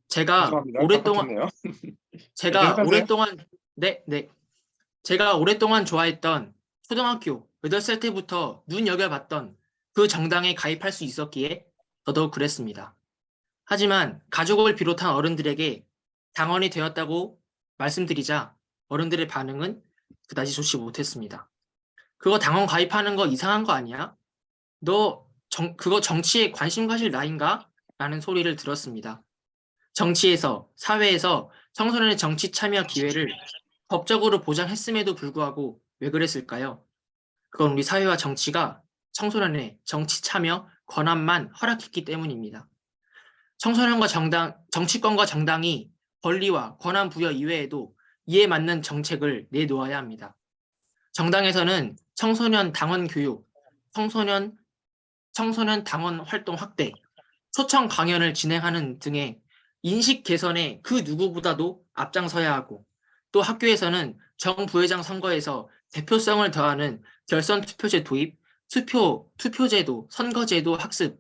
제가 죄송합니다. 오랫동안 깜빡했네요. 네, 제가 계속하세요. 오랫동안 네, 네. 제가 오랫동안 좋아했던 초등학교 8살 때부터 눈여겨봤던 그 정당에 가입할 수 있었기에 더더욱 그랬습니다. 하지만 가족을 비롯한 어른들에게 당원이 되었다고 말씀드리자 어른들의 반응은 그다지 좋지 못했습니다. 그거 당원 가입하는 거 이상한 거 아니야? 그거 정치에 관심 가질 나이인가? 라는 소리를 들었습니다. 정치에서, 사회에서 청소년의 정치 참여 기회를 법적으로 보장했음에도 불구하고 왜 그랬을까요? 그건 우리 사회와 정치가 청소년의 정치 참여 권한만 허락했기 때문입니다. 청소년과 정치권과 정당이 권리와 권한 부여 이외에도 이에 맞는 정책을 내놓아야 합니다. 정당에서는 청소년 당원 교육, 청소년 당원 활동 확대, 초청 강연을 진행하는 등의 인식 개선에 그 누구보다도 앞장서야 하고, 또 학교에서는 정부회장 선거에서 대표성을 더하는 결선 투표제 도입, 투표제도, 선거제도 학습을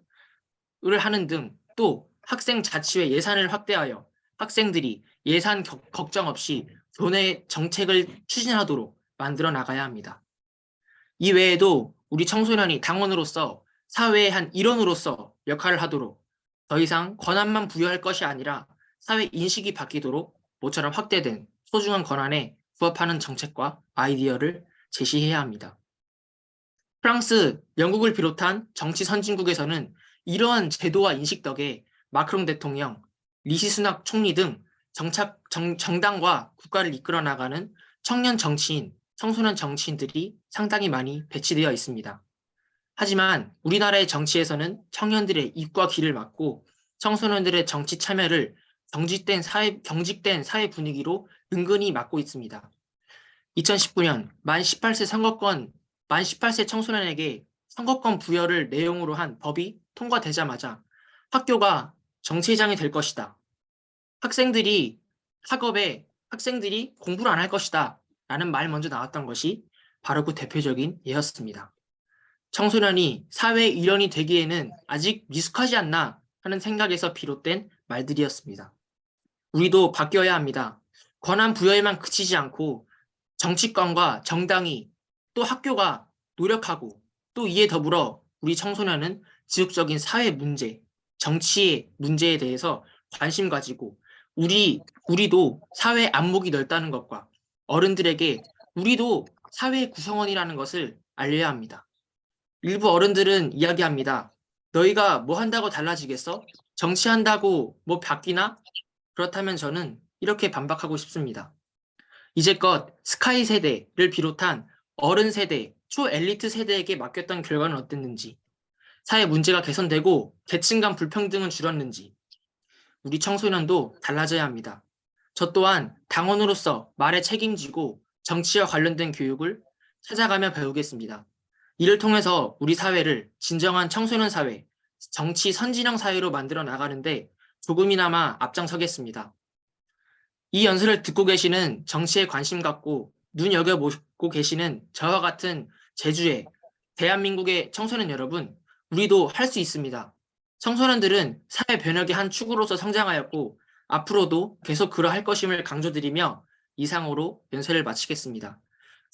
하는 등, 또 학생 자치회 예산을 확대하여 학생들이 예산 걱정 없이 교내 정책을 추진하도록 만들어 나가야 합니다. 이 외에도 우리 청소년이 당원으로서 사회의 한 일원으로서 역할을 하도록 더 이상 권한만 부여할 것이 아니라 사회 인식이 바뀌도록 모처럼 확대된 소중한 권한에 부합하는 정책과 아이디어를 제시해야 합니다. 프랑스, 영국을 비롯한 정치 선진국에서는 이러한 제도와 인식 덕에 마크롱 대통령, 리시 수낙 총리 등 정당과 국가를 이끌어 나가는 청년 정치인, 청소년 정치인들이 상당히 많이 배치되어 있습니다. 하지만 우리나라의 정치에서는 청년들의 입과 귀를 막고 청소년들의 정치 참여를 경직된 사회 분위기로 은근히 막고 있습니다. 2019년 만 18세 청소년에게 선거권 부여를 내용으로 한 법이 통과되자마자 학교가 정치회장이 될 것이다. 학생들이 공부를 안 할 것이다. 라는 말 먼저 나왔던 것이 바로 그 대표적인 예였습니다. 청소년이 사회의 일원이 되기에는 아직 미숙하지 않나 하는 생각에서 비롯된 말들이었습니다. 우리도 바뀌어야 합니다. 권한 부여에만 그치지 않고 정치권과 정당이 또 학교가 노력하고 또 이에 더불어 우리 청소년은 지속적인 사회 문제, 정치의 문제에 대해서 관심 가지고 우리도 사회 안목이 넓다는 것과 어른들에게 우리도 사회의 구성원이라는 것을 알려야 합니다. 일부 어른들은 이야기합니다. 너희가 뭐 한다고 달라지겠어? 정치한다고 뭐 바뀌나? 그렇다면 저는 이렇게 반박하고 싶습니다. 이제껏 스카이 세대를 비롯한 어른 세대, 초엘리트 세대에게 맡겼던 결과는 어땠는지, 사회 문제가 개선되고 계층 간 불평등은 줄었는지, 우리 청소년도 달라져야 합니다. 저 또한 당원으로서 말에 책임지고 정치와 관련된 교육을 찾아가며 배우겠습니다. 이를 통해서 우리 사회를 진정한 청소년 사회, 정치 선진형 사회로 만들어 나가는데 조금이나마 앞장서겠습니다. 이 연설을 듣고 계시는 정치에 관심 갖고 눈여겨보고 계시는 저와 같은 제주의 대한민국의 청소년 여러분, 우리도 할 수 있습니다. 청소년들은 사회 변혁의 한 축으로서 성장하였고 앞으로도 계속 그러할 것임을 강조드리며 이상으로 연설을 마치겠습니다.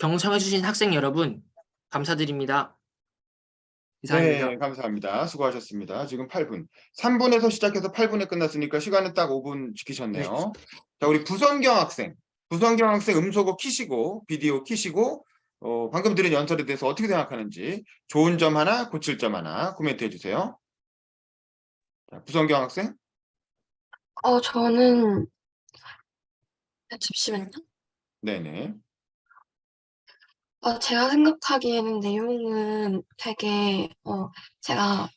경청해주신 학생 여러분, 감사드립니다. 네, 이상입니다. 감사합니다. 수고하셨습니다. 지금 8분. 3분에서 시작해서 8분에 끝났으니까 시간은 딱 5분 네. 지키셨네요. 자, 우리 부성경 학생. 부성경 학생 음소거 키시고, 비디오 키시고, 방금 들은 연설에 대해서 어떻게 생각하는지 좋은 점 하나, 고칠 점 하나 코멘트 해주세요. 자, 부성경 학생. 저는, 잠시만요. 네네. 제가 생각하기에는 내용은 되게, 제가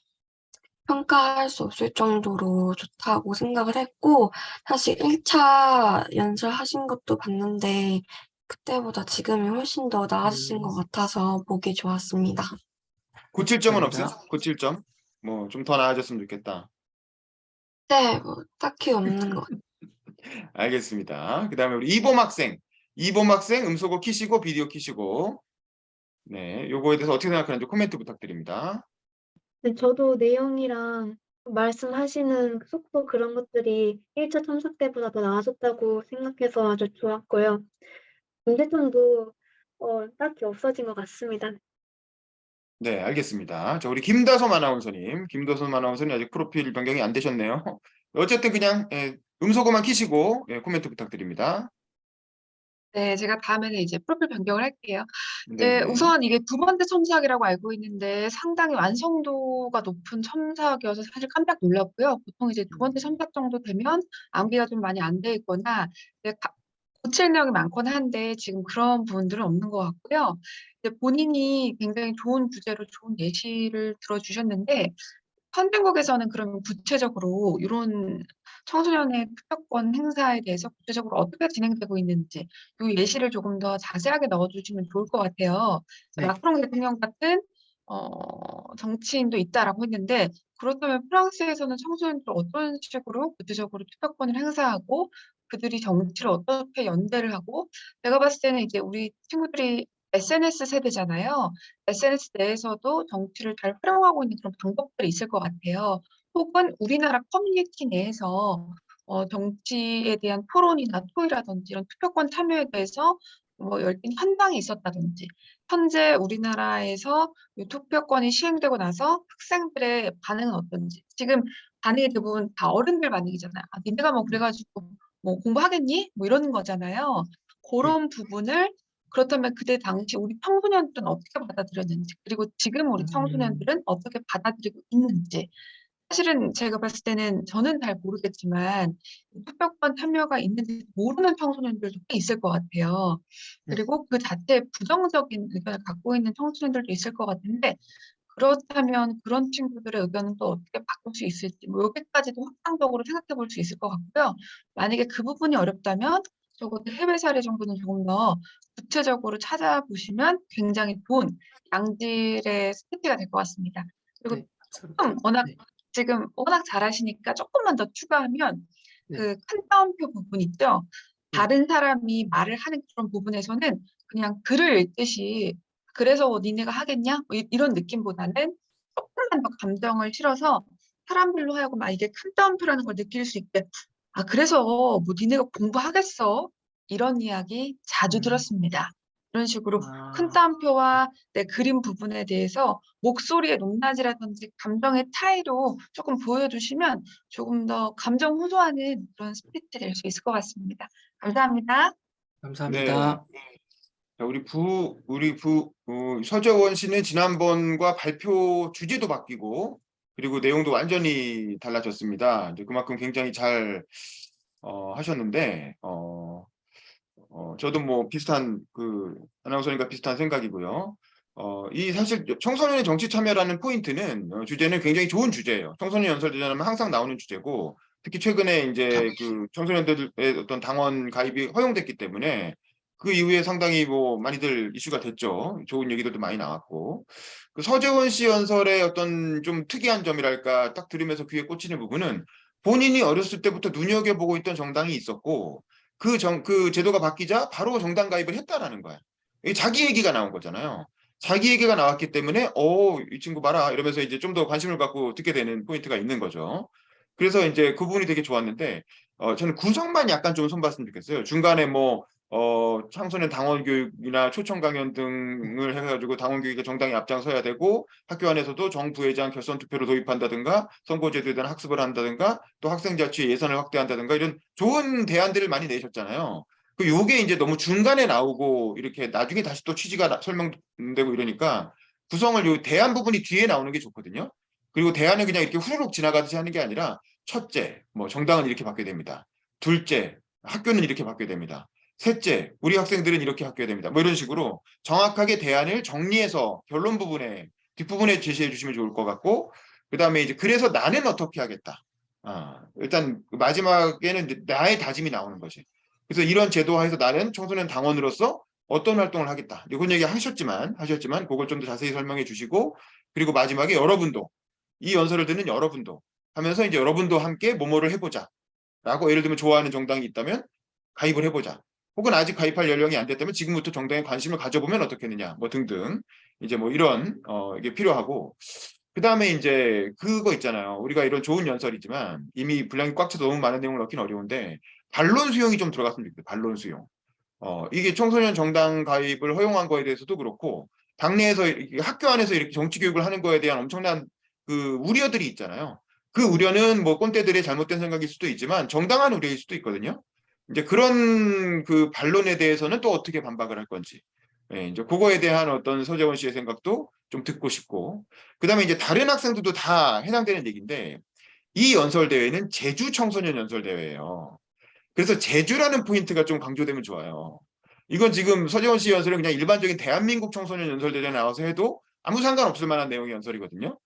평가할 수 없을 정도로 좋다고 생각을 했고, 사실 1차 연설하신 것도 봤는데, 그때보다 지금이 훨씬 더 나아지신 것 같아서 보기 좋았습니다. 고칠 점은 없어요? 감사합니다. 고칠 점? 뭐 좀 더 나아졌으면 좋겠다. 네, 딱히 없는 것 같아요. 알겠습니다. 그 다음에 우리 이봄 학생. 이봄 학생 음소거 키시고 비디오 키시고. 네, 요거에 대해서 어떻게 생각하는지 코멘트 부탁드립니다. 네, 저도 내용이랑 말씀하시는 그 속도 그런 것들이 1차 참석 때보다 더 나아졌다고 생각해서 아주 좋았고요. 문제점도 딱히 없어진 것 같습니다. 네, 알겠습니다. 자, 우리 김다솜 아나운서님. 김다솜 아나운서님 아직 프로필 변경이 안 되셨네요. 어쨌든 그냥 음소거만 키시고 코멘트 부탁드립니다. 네, 제가 다음에는 이제 프로필 변경을 할게요. 네, 네, 네. 우선 이게 두 번째 첨삭이라고 알고 있는데 상당히 완성도가 높은 첨삭이어서 사실 깜짝 놀랐고요. 보통 이제 두 번째 첨삭 정도 되면 암기가 좀 많이 안 돼 있거나 이제 고칠 내용이 많거나 한데 지금 그런 부분들은 없는 것 같고요. 이제 본인이 굉장히 좋은 주제로 좋은 예시를 들어주셨는데 선진국에서는 그러면 구체적으로 이런 청소년의 투표권 행사에 대해서 구체적으로 어떻게 진행되고 있는지 이 예시를 조금 더 자세하게 넣어주시면 좋을 것 같아요. 네. 마크롱 대통령 같은 정치인도 있다라고 했는데 그렇다면 프랑스에서는 청소년들 어떤 식으로 구체적으로 투표권을 행사하고 그들이 정치를 어떻게 연대를 하고 내가 봤을 때는 이제 우리 친구들이 SNS 세대잖아요. SNS 내에서도 정치를 잘 활용하고 있는 그런 방법들이 있을 것 같아요. 혹은 우리나라 커뮤니티 내에서 정치에 대한 토론이나 토의라든지 이런 투표권 참여에 대해서 뭐 열띤 현장이 있었다든지 현재 우리나라에서 이 투표권이 시행되고 나서 학생들의 반응은 어떤지 지금 반응이 대부분 다 어른들 반응이잖아요. 아, 니네가 뭐 그래가지고 뭐 공부하겠니? 뭐 이러는 거잖아요. 네. 그런 부분을 그렇다면 그때 당시 우리 청소년들은 어떻게 받아들였는지, 그리고 지금 우리 청소년들은 어떻게 받아들이고 있는지. 사실은 제가 봤을 때는 저는 잘 모르겠지만 투표권 참여가 있는지 모르는 청소년들도 꽤 있을 것 같아요. 네. 그리고 그 자체에 부정적인 의견을 갖고 있는 청소년들도 있을 것 같은데 그렇다면 그런 친구들의 의견은 또 어떻게 바꿀 수 있을지 뭐 여기까지도 확장적으로 생각해 볼 수 있을 것 같고요. 만약에 그 부분이 어렵다면 적어도 해외 사례 정도는 조금 더 구체적으로 찾아보시면 굉장히 좋은 양질의 스피치가 될 것 같습니다. 그리고 네. 서로 조금 워낙 네. 지금 워낙 잘하시니까 조금만 더 추가하면 네. 그 큰 따옴표 부분 있죠. 네. 다른 사람이 말을 하는 그런 부분에서는 그냥 글을 읽듯이 그래서 니네가 하겠냐? 뭐 이런 느낌보다는 조금만 더 감정을 실어서 사람들로 하여금 아 이게 큰 따옴표라는 걸 느낄 수 있게 아 그래서 뭐 니네가 공부하겠어? 이런 이야기 자주 들었습니다. 이런 식으로 큰 아, 따옴표와 내 그림 부분에 대해서 목소리의 높낮이라든지 감정의 차이로 조금 보여주시면 조금 더 감정 호소하는 그런 스피치 될 수 있을 것 같습니다. 감사합니다. 네. 감사합니다. 자, 서재원 씨는 지난번과 발표 주제도 바뀌고 그리고 내용도 완전히 달라졌습니다. 이제 그만큼 굉장히 잘 하셨는데 저도 뭐 비슷한 아나운서님과 비슷한 생각이고요. 이 사실 청소년의 정치 참여라는 포인트는 주제는 굉장히 좋은 주제예요. 청소년 연설대전하면 항상 나오는 주제고 특히 최근에 이제 그 청소년들의 어떤 당원 가입이 허용됐기 때문에 그 이후에 상당히 뭐 많이들 이슈가 됐죠. 좋은 얘기들도 많이 나왔고 그 서재원 씨 연설의 어떤 좀 특이한 점이랄까 딱 들으면서 귀에 꽂히는 부분은 본인이 어렸을 때부터 눈여겨보고 있던 정당이 있었고 그 제도가 바뀌자 바로 정당 가입을 했다라는 거야. 이게 자기 얘기가 나온 거잖아요. 자기 얘기가 나왔기 때문에, 이 친구 봐라. 이러면서 이제 좀 더 관심을 갖고 듣게 되는 포인트가 있는 거죠. 그래서 이제 그 부분이 되게 좋았는데, 저는 구성만 약간 좀 손봤으면 좋겠어요. 중간에 뭐, 청소년 당원 교육이나 초청 강연 등을 해가지고 당원 교육에 정당이 앞장서야 되고, 학교 안에서도 정부회장 결선 투표를 도입한다든가, 선거제도에 대한 학습을 한다든가, 또 학생자치 예산을 확대한다든가, 이런 좋은 대안들을 많이 내셨잖아요. 요게 이제 너무 중간에 나오고, 이렇게 나중에 다시 또 취지가 설명되고 이러니까, 구성을 요 대안 부분이 뒤에 나오는 게 좋거든요. 그리고 대안을 그냥 이렇게 후루룩 지나가듯이 하는 게 아니라, 첫째, 뭐 정당은 이렇게 바뀌어야 됩니다. 둘째, 학교는 이렇게 바뀌어야 됩니다. 셋째, 우리 학생들은 이렇게 바뀌어야 됩니다. 뭐 이런 식으로 정확하게 대안을 정리해서 결론 부분에 뒷부분에 제시해 주시면 좋을 것 같고 그다음에 이제 그래서 나는 어떻게 하겠다. 일단 마지막에는 이제 나의 다짐이 나오는 거지. 그래서 이런 제도화해서 나는 청소년 당원으로서 어떤 활동을 하겠다. 이런 얘기 하셨지만 그걸 좀 더 자세히 설명해 주시고 그리고 마지막에 여러분도 이 연설을 듣는 여러분도 하면서 이제 여러분도 함께 뭐뭐를 해보자. 라고 예를 들면 좋아하는 정당이 있다면 가입을 해보자. 혹은 아직 가입할 연령이 안 됐다면 지금부터 정당에 관심을 가져보면 어떻겠느냐. 뭐 등등. 이제 뭐 이런 이게 필요하고 그다음에 이제 그거 있잖아요. 우리가 이런 좋은 연설이지만 이미 분량이 꽉 차서 너무 많은 내용을 넣기는 어려운데 반론 수용이 좀 들어갔으면 좋겠어요. 반론 수용. 이게 청소년 정당 가입을 허용한 거에 대해서도 그렇고 당내에서 학교 안에서 이렇게 정치 교육을 하는 거에 대한 엄청난 그 우려들이 있잖아요. 그 우려는 뭐 꼰대들의 잘못된 생각일 수도 있지만 정당한 우려일 수도 있거든요. 이제 그런 그 반론에 대해서는 또 어떻게 반박을 할 건지. 예, 이제 그거에 대한 어떤 서재원 씨의 생각도 좀 듣고 싶고. 그다음에 이제 다른 학생들도 다 해당되는 얘기인데 이 연설 대회는 제주 청소년 연설 대회예요. 그래서 제주라는 포인트가 좀 강조되면 좋아요. 이건 지금 서재원 씨 연설은 그냥 일반적인 대한민국 청소년 연설대회에 나와서 해도 아무 상관없을 만한 내용의 연설이거든요.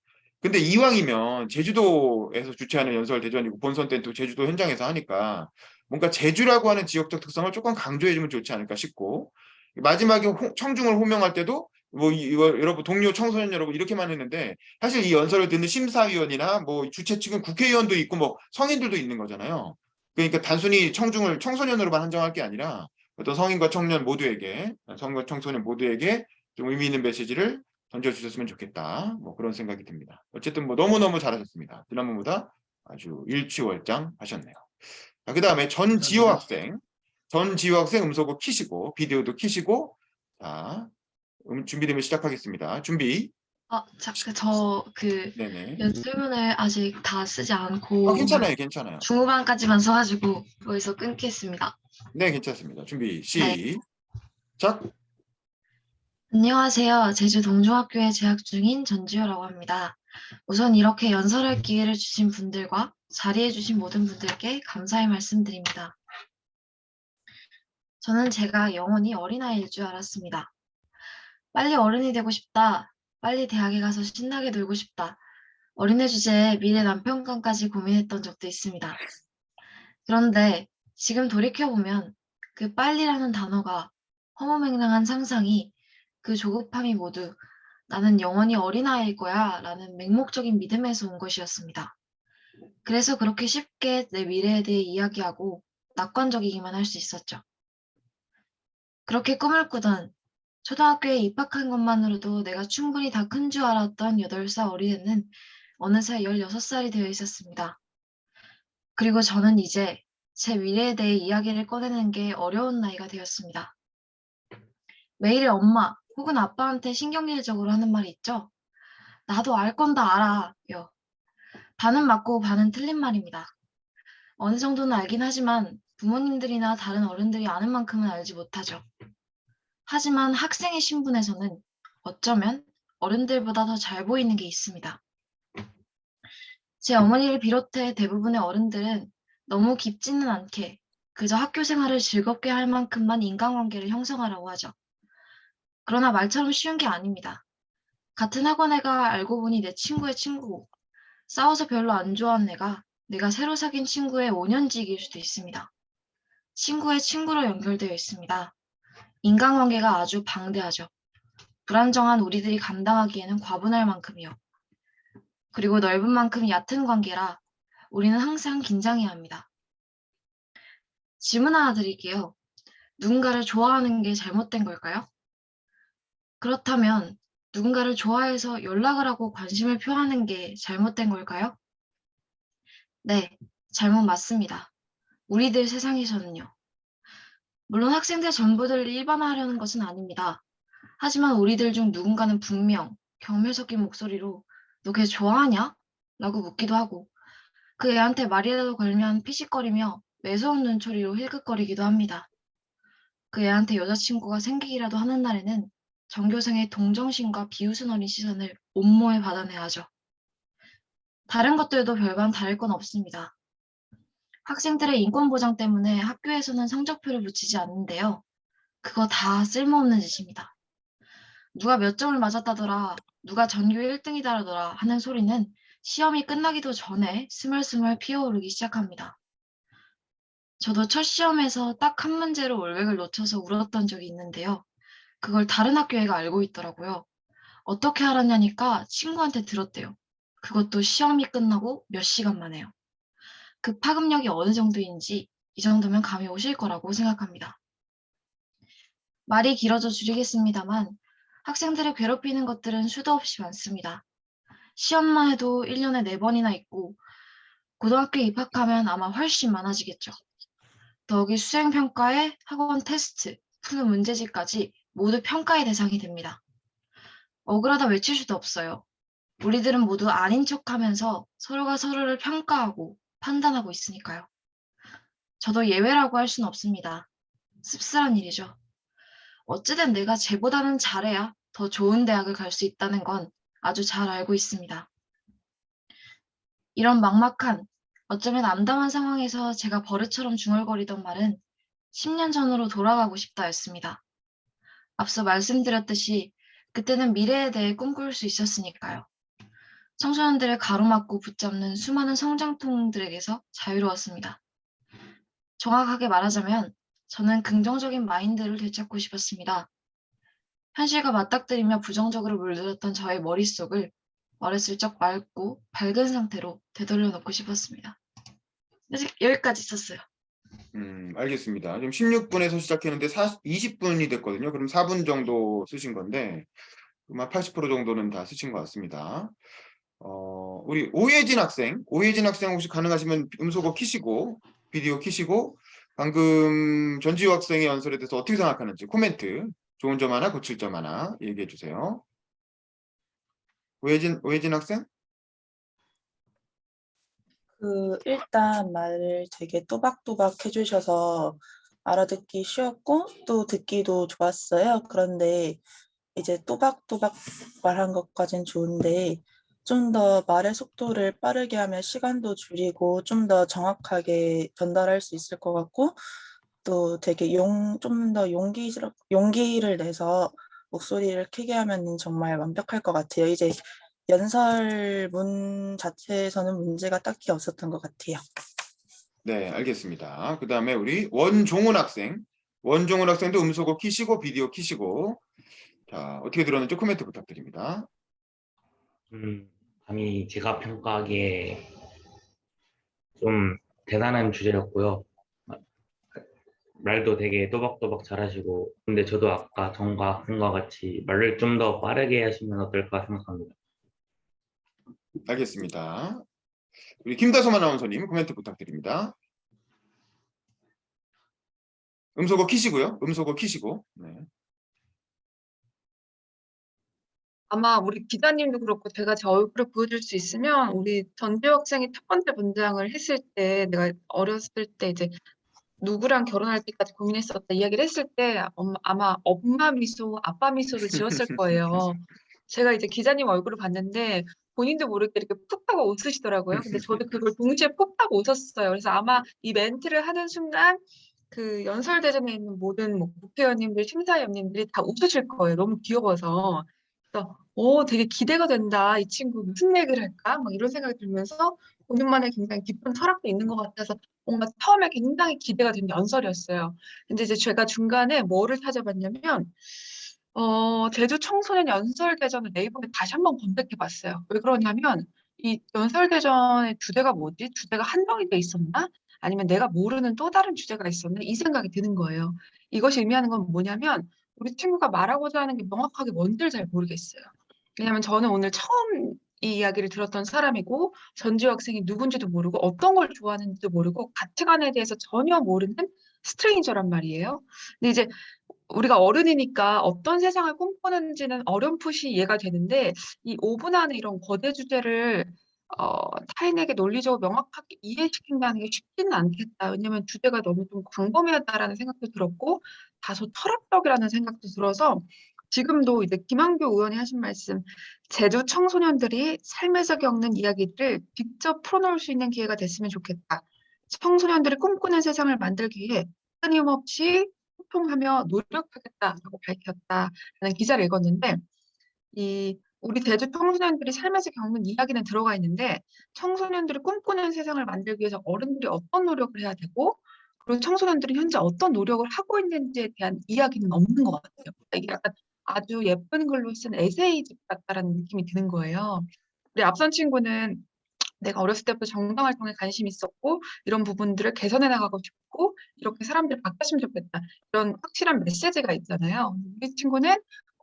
근데 이왕이면 제주도에서 주최하는 연설 대전이고 본선 때는 또 제주도 현장에서 하니까 뭔가 제주라고 하는 지역적 특성을 조금 강조해주면 좋지 않을까 싶고 마지막에 청중을 호명할 때도 뭐 여러분 동료 청소년 여러분 이렇게만 했는데 사실 이 연설을 듣는 심사위원이나 뭐 주최 측은 국회의원도 있고 뭐 성인들도 있는 거잖아요. 그러니까 단순히 청중을 청소년으로만 한정할 게 아니라 어떤 성인과 청년 모두에게 성인과 청소년 모두에게 좀 의미 있는 메시지를 던져주셨으면 좋겠다. 뭐 그런 생각이 듭니다. 어쨌든 뭐 너무너무 잘하셨습니다. 지난번보다 아주 일취월장 하셨네요. 자, 그 다음에 전지호 학생. 전지호 학생 음소거 키시고 비디오도 키시고 자 준비되면 시작하겠습니다. 준비. 네네. 연습문을 아직 다 쓰지 않고 괜찮아요. 괜찮아요. 중후반까지만 써가지고 거기서 끊겠습니다. 네, 괜찮습니다. 준비 네. 시작. 안녕하세요. 제주 동중학교에 재학 중인 전지효라고 합니다. 우선 이렇게 연설할 기회를 주신 분들과 자리해 주신 모든 분들께 감사의 말씀드립니다. 저는 제가 영원히 어린아이일 줄 알았습니다. 빨리 어른이 되고 싶다. 빨리 대학에 가서 신나게 놀고 싶다. 어린애 주제에 미래 남편관까지 고민했던 적도 있습니다. 그런데 지금 돌이켜보면 그 빨리라는 단어가 허무맹랑한 상상이 그 조급함이 모두 나는 영원히 어린아이일 거야 라는 맹목적인 믿음에서 온 것이었습니다. 그래서 그렇게 쉽게 내 미래에 대해 이야기하고 낙관적이기만 할 수 있었죠. 그렇게 꿈을 꾸던 초등학교에 입학한 것만으로도 내가 충분히 다 큰 줄 알았던 8살 어린애는 어느새 16살이 되어 있었습니다. 그리고 저는 이제 제 미래에 대해 이야기를 꺼내는 게 어려운 나이가 되었습니다. 매일 엄마 혹은 아빠한테 신경질적으로 하는 말이 있죠. 나도 알 건 다 알아요. 반은 맞고 반은 틀린 말입니다. 어느 정도는 알긴 하지만 부모님들이나 다른 어른들이 아는 만큼은 알지 못하죠. 하지만 학생의 신분에서는 어쩌면 어른들보다 더 잘 보이는 게 있습니다. 제 어머니를 비롯해 대부분의 어른들은 너무 깊지는 않게 그저 학교 생활을 즐겁게 할 만큼만 인간관계를 형성하라고 하죠. 그러나 말처럼 쉬운 게 아닙니다. 같은 학원 애가 알고 보니 내 친구의 친구고 싸워서 별로 안 좋아하는 애가 내가 새로 사귄 친구의 5년지기일 수도 있습니다. 친구의 친구로 연결되어 있습니다. 인간관계가 아주 방대하죠. 불안정한 우리들이 감당하기에는 과분할 만큼이요. 그리고 넓은 만큼 얕은 관계라 우리는 항상 긴장해야 합니다. 질문 하나 드릴게요. 누군가를 좋아하는 게 잘못된 걸까요? 그렇다면 누군가를 좋아해서 연락을 하고 관심을 표하는 게 잘못된 걸까요? 네, 잘못 맞습니다. 우리들 세상에서는요. 물론 학생들 전부를 일반화하려는 것은 아닙니다. 하지만 우리들 중 누군가는 분명 경멸 섞인 목소리로 너 걔 좋아하냐? 라고 묻기도 하고 그 애한테 말이라도 걸면 피식거리며 매서운 눈초리로 힐끗거리기도 합니다. 그 애한테 여자친구가 생기기라도 하는 날에는 전교생의 동정심과 비웃은 어린 시선을 온몸에 받아내야 하죠. 다른 것들도 별반 다를 건 없습니다. 학생들의 인권 보장 때문에 학교에서는 성적표를 붙이지 않는데요. 그거 다 쓸모없는 짓입니다. 누가 몇 점을 맞았다더라, 누가 전교 1등이다라더라 하는 소리는 시험이 끝나기도 전에 스멀스멀 피어오르기 시작합니다. 저도 첫 시험에서 딱 한 문제로 올백을 놓쳐서 울었던 적이 있는데요. 그걸 다른 학교 애가 알고 있더라고요. 어떻게 알았냐니까 친구한테 들었대요. 그것도 시험이 끝나고 몇 시간 만에요. 그 파급력이 어느 정도인지 이 정도면 감이 오실 거라고 생각합니다. 말이 길어져 줄이겠습니다만 학생들을 괴롭히는 것들은 수도 없이 많습니다. 시험만 해도 1년에 4번이나 있고 고등학교에 입학하면 아마 훨씬 많아지겠죠. 더욱이 수행평가에 학원 테스트, 푸는 문제지까지 모두 평가의 대상이 됩니다. 억울하다 외칠 수도 없어요. 우리들은 모두 아닌 척하면서 서로가 서로를 평가하고 판단하고 있으니까요. 저도 예외라고 할 수는 없습니다. 씁쓸한 일이죠. 어찌된 내가 쟤보다는 잘해야 더 좋은 대학을 갈 수 있다는 건 아주 잘 알고 있습니다. 이런 막막한, 어쩌면 암담한 상황에서 제가 버릇처럼 중얼거리던 말은 10년 전으로 돌아가고 싶다였습니다. 앞서 말씀드렸듯이 그때는 미래에 대해 꿈꿀 수 있었으니까요. 청소년들을 가로막고 붙잡는 수많은 성장통들에게서 자유로웠습니다. 정확하게 말하자면 저는 긍정적인 마인드를 되찾고 싶었습니다. 현실과 맞닥뜨리며 부정적으로 물들었던 저의 머릿속을 어렸을 적 맑고 밝은 상태로 되돌려 놓고 싶었습니다. 여기까지 썼어요. 알겠습니다. 지금 16분에서 시작했는데 20분이 됐거든요. 그럼 4분 정도 쓰신 건데 아마 80% 정도는 다 쓰신 것 같습니다. 우리 오예진 학생 혹시 가능하시면 음소거 키시고 비디오 키시고 방금 전지우 학생의 연설에 대해서 어떻게 생각하는지 코멘트, 좋은 점 하나, 고칠 점 하나 얘기해 주세요. 오예진 학생? 일단 말을 되게 또박또박 해주셔서 알아듣기 쉬웠고 또 듣기도 좋았어요. 그런데 이제 또박또박 말한 것까진 좋은데 좀 더 말의 속도를 빠르게 하면 시간도 줄이고 좀 더 정확하게 전달할 수 있을 것 같고 또 되게 좀 더 용기를 내서 목소리를 크게 하면 정말 완벽할 것 같아요. 이제 연설문 자체에서는 문제가 딱히 없었던 것 같아요. 네, 알겠습니다. 그 다음에 우리 원종훈 학생도 음소거 키시고 비디오 키시고 자, 어떻게 들었는지 코멘트 부탁드립니다. 감히 제가 평가하기에 좀 대단한 주제였고요. 말도 되게 또박또박 잘하시고, 근데 저도 아까 정과 학생과 같이 말을 좀 더 빠르게 하시면 어떨까 생각합니다. 알겠습니다. 우리 김다솜 아나운서님 코멘트 부탁드립니다. 음소거 키시고요. 네. 아마 우리 기자님도 그렇고 제가 제 얼굴을 보여줄 수 있으면 우리 전지우 학생이 첫 번째 문장을 했을 때 내가 어렸을 때 이제 누구랑 결혼할 때까지 고민했었다 이야기를 했을 때 아마 엄마 미소, 아빠 미소를 지었을 거예요. 제가 이제 기자님 얼굴을 봤는데 본인도 모르게 이렇게 푹 하고 웃으시더라고요. 근데 저도 그걸 동시에 푹 하고 웃었어요. 그래서 아마 이 멘트를 하는 순간 그 연설대전에 있는 모든 뭐 국회의원님들, 심사위원님들이 다 웃으실 거예요. 너무 귀여워서. 그래서 되게 기대가 된다. 이 친구 무슨 얘기를 할까? 막 이런 생각이 들면서 본인만의 굉장히 깊은 철학도 있는 것 같아서 뭔가 처음에 굉장히 기대가 되는 연설이었어요. 근데 이제 제가 중간에 뭐를 찾아봤냐면 제주 청소년 연설대전을 네이버에 다시 한번 검색해봤어요. 왜 그러냐면 이 연설대전의 주제가 뭐지? 주제가 한정이 돼 있었나? 아니면 내가 모르는 또 다른 주제가 있었나? 이 생각이 드는 거예요. 이것이 의미하는 건 뭐냐면 우리 친구가 말하고자 하는 게 명확하게 뭔지를 잘 모르겠어요. 왜냐면 저는 오늘 처음 이 이야기를 들었던 사람이고 전지우 학생이 누군지도 모르고 어떤 걸 좋아하는지도 모르고 가치관에 대해서 전혀 모르는 스트레인저란 말이에요. 근데 이제 우리가 어른이니까 어떤 세상을 꿈꾸는지는 어렴풋이 이해가 되는데 이 5분 안에 이런 거대 주제를 타인에게 논리적으로 명확하게 이해시킨다는 게 쉽지는 않겠다. 왜냐면 주제가 너무 좀 광범위하다라는 생각도 들었고 다소 철학적이라는 생각도 들어서 지금도 이제 김한규 의원이 하신 말씀, 제주 청소년들이 삶에서 겪는 이야기들을 직접 풀어놓을 수 있는 기회가 됐으면 좋겠다. 청소년들이 꿈꾸는 세상을 만들기 위해 끊임없이 소통하며 노력하겠다라고 밝혔다라는 기사를 읽었는데 우리 제주 청소년들이 삶에서 겪는 이야기는 들어가 있는데 청소년들이 꿈꾸는 세상을 만들기 위해서 어른들이 어떤 노력을 해야 되고 그리고 청소년들이 현재 어떤 노력을 하고 있는지에 대한 이야기는 없는 것 같아요. 이게 약간 아주 예쁜 글로 쓴 에세이집 같다라는 느낌이 드는 거예요. 우리 앞선 친구는 내가 어렸을 때부터 정당 활동에 관심이 있었고 이런 부분들을 개선해 나가고 싶고 이렇게 사람들이 바뀌었으면 좋겠다. 이런 확실한 메시지가 있잖아요. 우리 친구는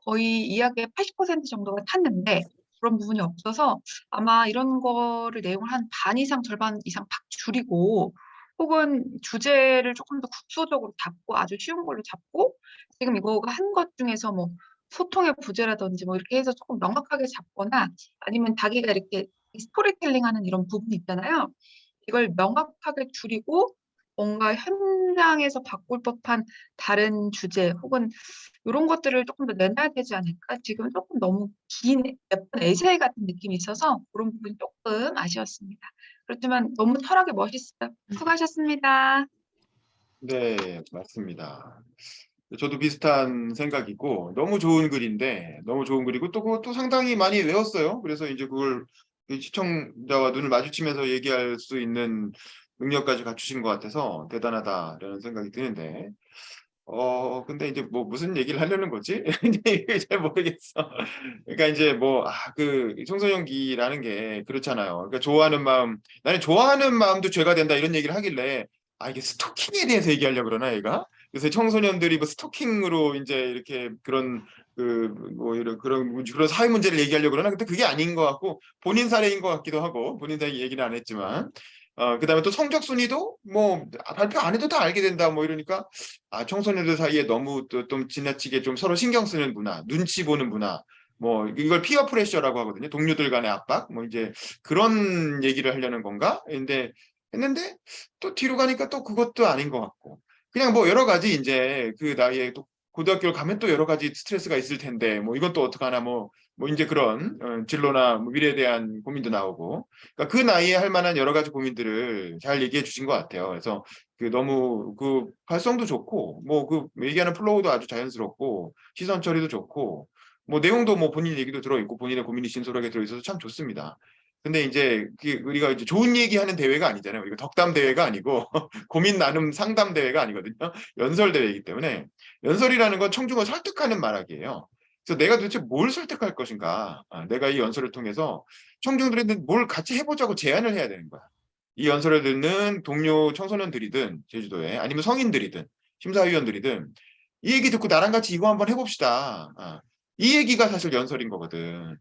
거의 이야기의 80% 정도가 탔는데 그런 부분이 없어서 아마 이런 거를 내용을 한 반 이상, 절반 이상 팍 줄이고 혹은 주제를 조금 더 국소적으로 잡고 아주 쉬운 걸로 잡고 지금 이거가 한 것 중에서 뭐 소통의 부재라든지 뭐 이렇게 해서 조금 명확하게 잡거나 아니면 자기가 이렇게 스토리텔링 하는 이런 부분이 있잖아요. 이걸 명확하게 줄이고 뭔가 현장에서 바꿀 법한 다른 주제 혹은 이런 것들을 조금 더 내놔야 되지 않을까? 지금 조금 너무 긴 예쁜 에세이 같은 느낌이 있어서 그런 부분이 조금 아쉬웠습니다. 그렇지만 너무 철학이 멋있어요. 수고하셨습니다. 네, 맞습니다. 저도 비슷한 생각이고 너무 좋은 글인데 너무 좋은 글이고 또 그것도 상당히 많이 외웠어요. 그래서 이제 그걸 이 시청자와 눈을 마주치면서 얘기할 수 있는 능력까지 갖추신 것 같아서 대단하다라는 생각이 드는데 근데 이제 뭐 무슨 얘기를 하려는 거지? 이게 잘 모르겠어. 그러니까 이제 뭐 그 청소년기라는 게 그렇잖아요. 그러니까 좋아하는 마음, 나는 좋아하는 마음도 죄가 된다 이런 얘기를 하길래 이게 스토킹에 대해서 얘기하려고 그러나 얘가? 그래서 청소년들이 뭐 스토킹으로 이제 이렇게 그런 뭐 이런 그런 사회 문제를 얘기하려고 그러나 근데 그게 아닌 것 같고 본인 사례인 것 같기도 하고 본인 사례 얘기는 안 했지만 그다음에 또 성적 순위도 뭐 발표 안 해도 다 알게 된다 뭐 이러니까 청소년들 사이에 너무 또 좀 지나치게 좀 서로 신경 쓰는 문화, 눈치 보는 문화, 뭐 이걸 피어 프레셔라고 하거든요. 동료들 간의 압박, 뭐 이제 그런 얘기를 하려는 건가? 근데 했는데 또 뒤로 가니까 또 그것도 아닌 것 같고 그냥 뭐 여러 가지 이제 그 나이에 또 고등학교를 가면 또 여러 가지 스트레스가 있을 텐데 뭐 이건 또 어떡하나 뭐 이제 그런 진로나 뭐 미래에 대한 고민도 나오고 그러니까 그 나이에 할 만한 여러 가지 고민들을 잘 얘기해 주신 것 같아요. 그래서 너무 그 발성도 좋고 뭐 그 얘기하는 플로우도 아주 자연스럽고 시선 처리도 좋고 뭐 내용도 뭐 본인 얘기도 들어있고 본인의 고민이 진솔하게 들어있어서 참 좋습니다. 근데 이제 우리가 이제 좋은 얘기하는 대회가 아니잖아요. 이거 덕담 대회가 아니고 고민 나눔 상담 대회가 아니거든요. 연설 대회이기 때문에 연설이라는 건 청중을 설득하는 말하기예요. 그래서 내가 도대체 뭘 설득할 것인가? 내가 이 연설을 통해서 청중들한테 뭘 같이 해보자고 제안을 해야 되는 거야. 이 연설을 듣는 동료 청소년들이든 제주도에 아니면 성인들이든 심사위원들이든 이 얘기 듣고 나랑 같이 이거 한번 해봅시다. 이 얘기가 사실 연설인 거거든.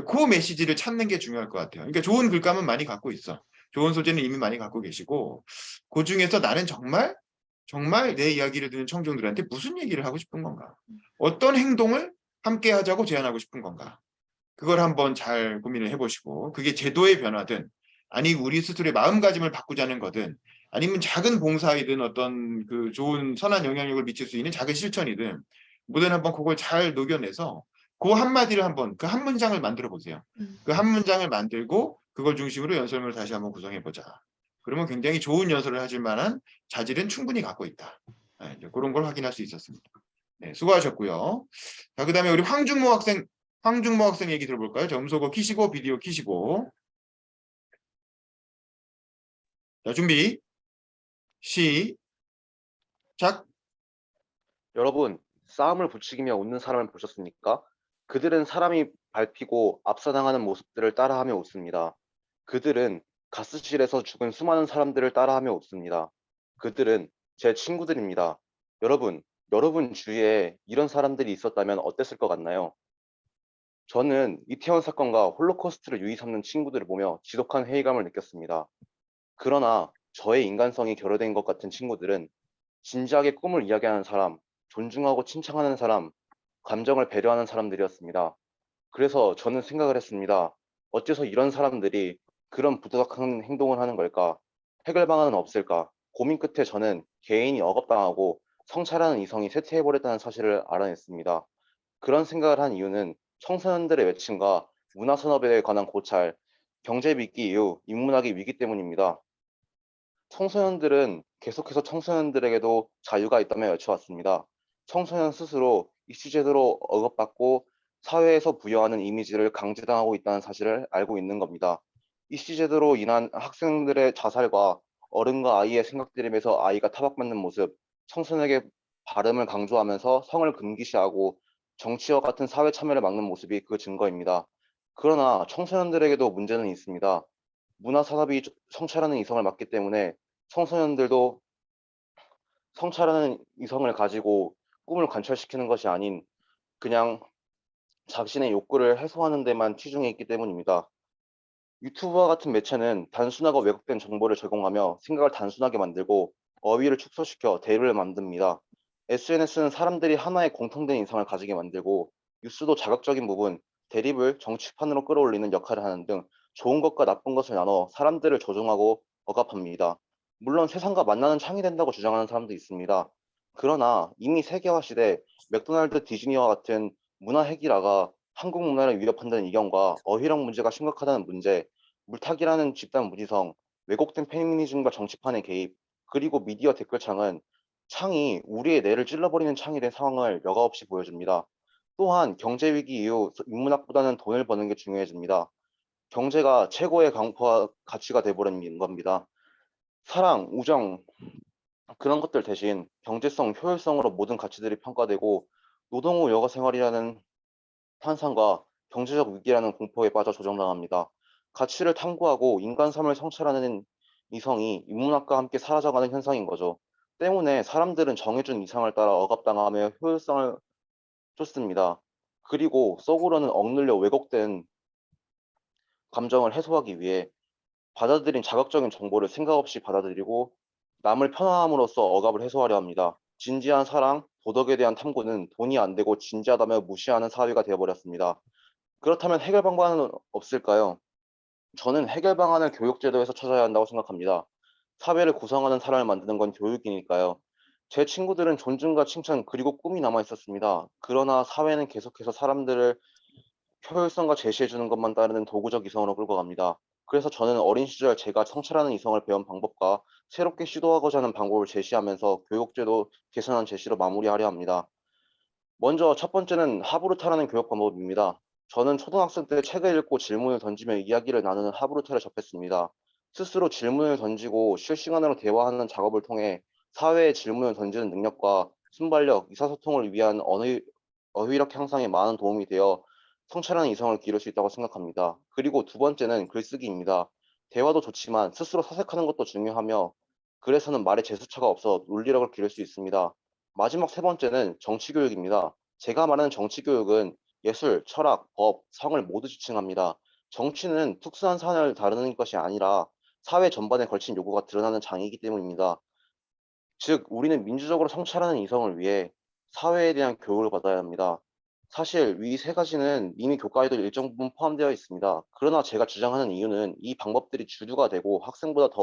그 메시지를 찾는 게 중요할 것 같아요. 그러니까 좋은 글감은 많이 갖고 있어. 좋은 소재는 이미 많이 갖고 계시고 그 중에서 나는 정말 내 이야기를 듣는 청중들한테 무슨 얘기를 하고 싶은 건가? 어떤 행동을 함께 하자고 제안하고 싶은 건가? 그걸 한번 잘 고민을 해보시고 그게 제도의 변화든 아니 우리 스스로의 마음가짐을 바꾸자는 거든 아니면 작은 봉사이든 어떤 그 좋은 선한 영향력을 미칠 수 있는 작은 실천이든 뭐든 한번 그걸 잘 녹여내서 그 한마디를 한번 그 한 문장을 만들어 보세요. 그 한 문장을 만들고 그걸 중심으로 연설문을 다시 한번 구성해 보자. 그러면 굉장히 좋은 연설을 하실 만한 자질은 충분히 갖고 있다. 이제 그런 걸 확인할 수 있었습니다. 네, 수고하셨고요. 자, 그다음에 우리 황중모 학생 얘기 들어볼까요? 자, 음소거 키시고 비디오 키시고. 자, 준비. 시작. 여러분, 싸움을 부추기며 웃는 사람을 보셨습니까? 그들은 사람이 밟히고 압사당하는 모습들을 따라하며 웃습니다. 그들은 가스실에서 죽은 수많은 사람들을 따라하며 웃습니다. 그들은 제 친구들입니다. 여러분 주위에 이런 사람들이 있었다면 어땠을 것 같나요? 저는 이태원 사건과 홀로코스트를 유의 삼는 친구들을 보며 지독한 회의감을 느꼈습니다. 그러나 저의 인간성이 결여된 것 같은 친구들은 진지하게 꿈을 이야기하는 사람, 존중하고 칭찬하는 사람, 감정을 배려하는 사람들이었습니다. 그래서 저는 생각을 했습니다. 어째서 이런 사람들이 그런 부도덕한 행동을 하는 걸까? 해결 방안은 없을까? 고민 끝에 저는 개인이 억압당하고 성찰하는 이성이 쇠퇴해버렸다는 사실을 알아냈습니다. 그런 생각을 한 이유는 청소년들의 외침과 문화산업에 관한 고찰, 경제 위기 이후 인문학의 위기 때문입니다. 청소년들은 계속해서 청소년들에게도 자유가 있다며 외쳐왔습니다. 청소년 스스로 입시제도로 억압받고 사회에서 부여하는 이미지를 강제당하고 있다는 사실을 알고 있는 겁니다. 입시제도로 인한 학생들의 자살과 어른과 아이의 생각들임에서 아이가 타박받는 모습, 청소년에게 발음을 강조하면서 성을 금기시하고 정치와 같은 사회 참여를 막는 모습이 그 증거입니다. 그러나 청소년들에게도 문제는 있습니다. 문화산업이 성찰하는 이성을 막기 때문에 청소년들도 성찰하는 이성을 가지고 꿈을 관철시키는 것이 아닌 그냥 자신의 욕구를 해소하는 데만 치중해 있기 때문입니다. 유튜브와 같은 매체는 단순하고 왜곡된 정보를 제공하며 생각을 단순하게 만들고 어휘를 축소시켜 대립을 만듭니다. SNS는 사람들이 하나의 공통된 인상을 가지게 만들고 뉴스도 자극적인 부분, 대립을 정치판으로 끌어올리는 역할을 하는 등 좋은 것과 나쁜 것을 나눠 사람들을 조종하고 억압합니다. 물론 세상과 만나는 창이 된다고 주장하는 사람도 있습니다. 그러나 이미 세계화 시대 맥도날드 디즈니와 같은 문화 핵이라가 한국 문화를 위협한다는 이견과 어휘력 문제가 심각하다는 문제, 물타기라는 집단 무지성, 왜곡된 페미니즘과 정치판의 개입, 그리고 미디어 댓글창은 창이 우리의 뇌를 찔러버리는 창이 된 상황을 여과 없이 보여줍니다. 또한 경제 위기 이후 인문학보다는 돈을 버는 게 중요해집니다. 경제가 최고의 강포와 가치가 돼버린 겁니다. 사랑, 우정, 그런 것들 대신 경제성, 효율성으로 모든 가치들이 평가되고 노동 후 여가 생활이라는 환상과 경제적 위기라는 공포에 빠져 조정당합니다. 가치를 탐구하고 인간 삶을 성찰하는 이성이 인문학과 함께 사라져가는 현상인 거죠. 때문에 사람들은 정해준 이상을 따라 억압당하며 효율성을 쫓습니다. 그리고 속으로는 억눌려 왜곡된 감정을 해소하기 위해 받아들인 자극적인 정보를 생각 없이 받아들이고 남을 편안함으로써 억압을 해소하려 합니다. 진지한 사랑, 도덕에 대한 탐구는 돈이 안 되고 진지하다며 무시하는 사회가 되어버렸습니다. 그렇다면 해결 방법은 없을까요? 저는 해결 방안을 교육제도에서 찾아야 한다고 생각합니다. 사회를 구성하는 사람을 만드는 건 교육이니까요. 제 친구들은 존중과 칭찬 그리고 꿈이 남아 있었습니다. 그러나 사회는 계속해서 사람들을 효율성과 제시해주는 것만 따르는 도구적 이성으로 끌고 갑니다. 그래서 저는 어린 시절 제가 성찰하는 이성을 배운 방법과 새롭게 시도하고자 하는 방법을 제시하면서 교육제도 개선안 제시로 마무리하려 합니다. 먼저 첫 번째는 하브루타라는 교육 방법입니다. 저는 초등학생 때 책을 읽고 질문을 던지며 이야기를 나누는 하브루타를 접했습니다. 스스로 질문을 던지고 실시간으로 대화하는 작업을 통해 사회에 질문을 던지는 능력과 순발력, 의사소통을 위한 어휘력 향상에 많은 도움이 되어 성찰하는 이성을 기를 수 있다고 생각합니다. 그리고 두 번째는 글쓰기입니다. 대화도 좋지만 스스로 사색하는 것도 중요하며 글에서는 말의 제스처가 없어 논리력을 기를 수 있습니다. 마지막 세 번째는 정치교육입니다. 제가 말하는 정치교육은 예술, 철학, 법, 성을 모두 지칭합니다. 정치는 특수한 사안을 다루는 것이 아니라 사회 전반에 걸친 요구가 드러나는 장이기 때문입니다. 즉, 우리는 민주적으로 성찰하는 이성을 위해 사회에 대한 교육을 받아야 합니다. 사실 위 세 가지는 이미 교과에도 일정 부분 포함되어 있습니다. 그러나 제가 주장하는 이유는 이 방법들이 주류가 되고 학생보다 더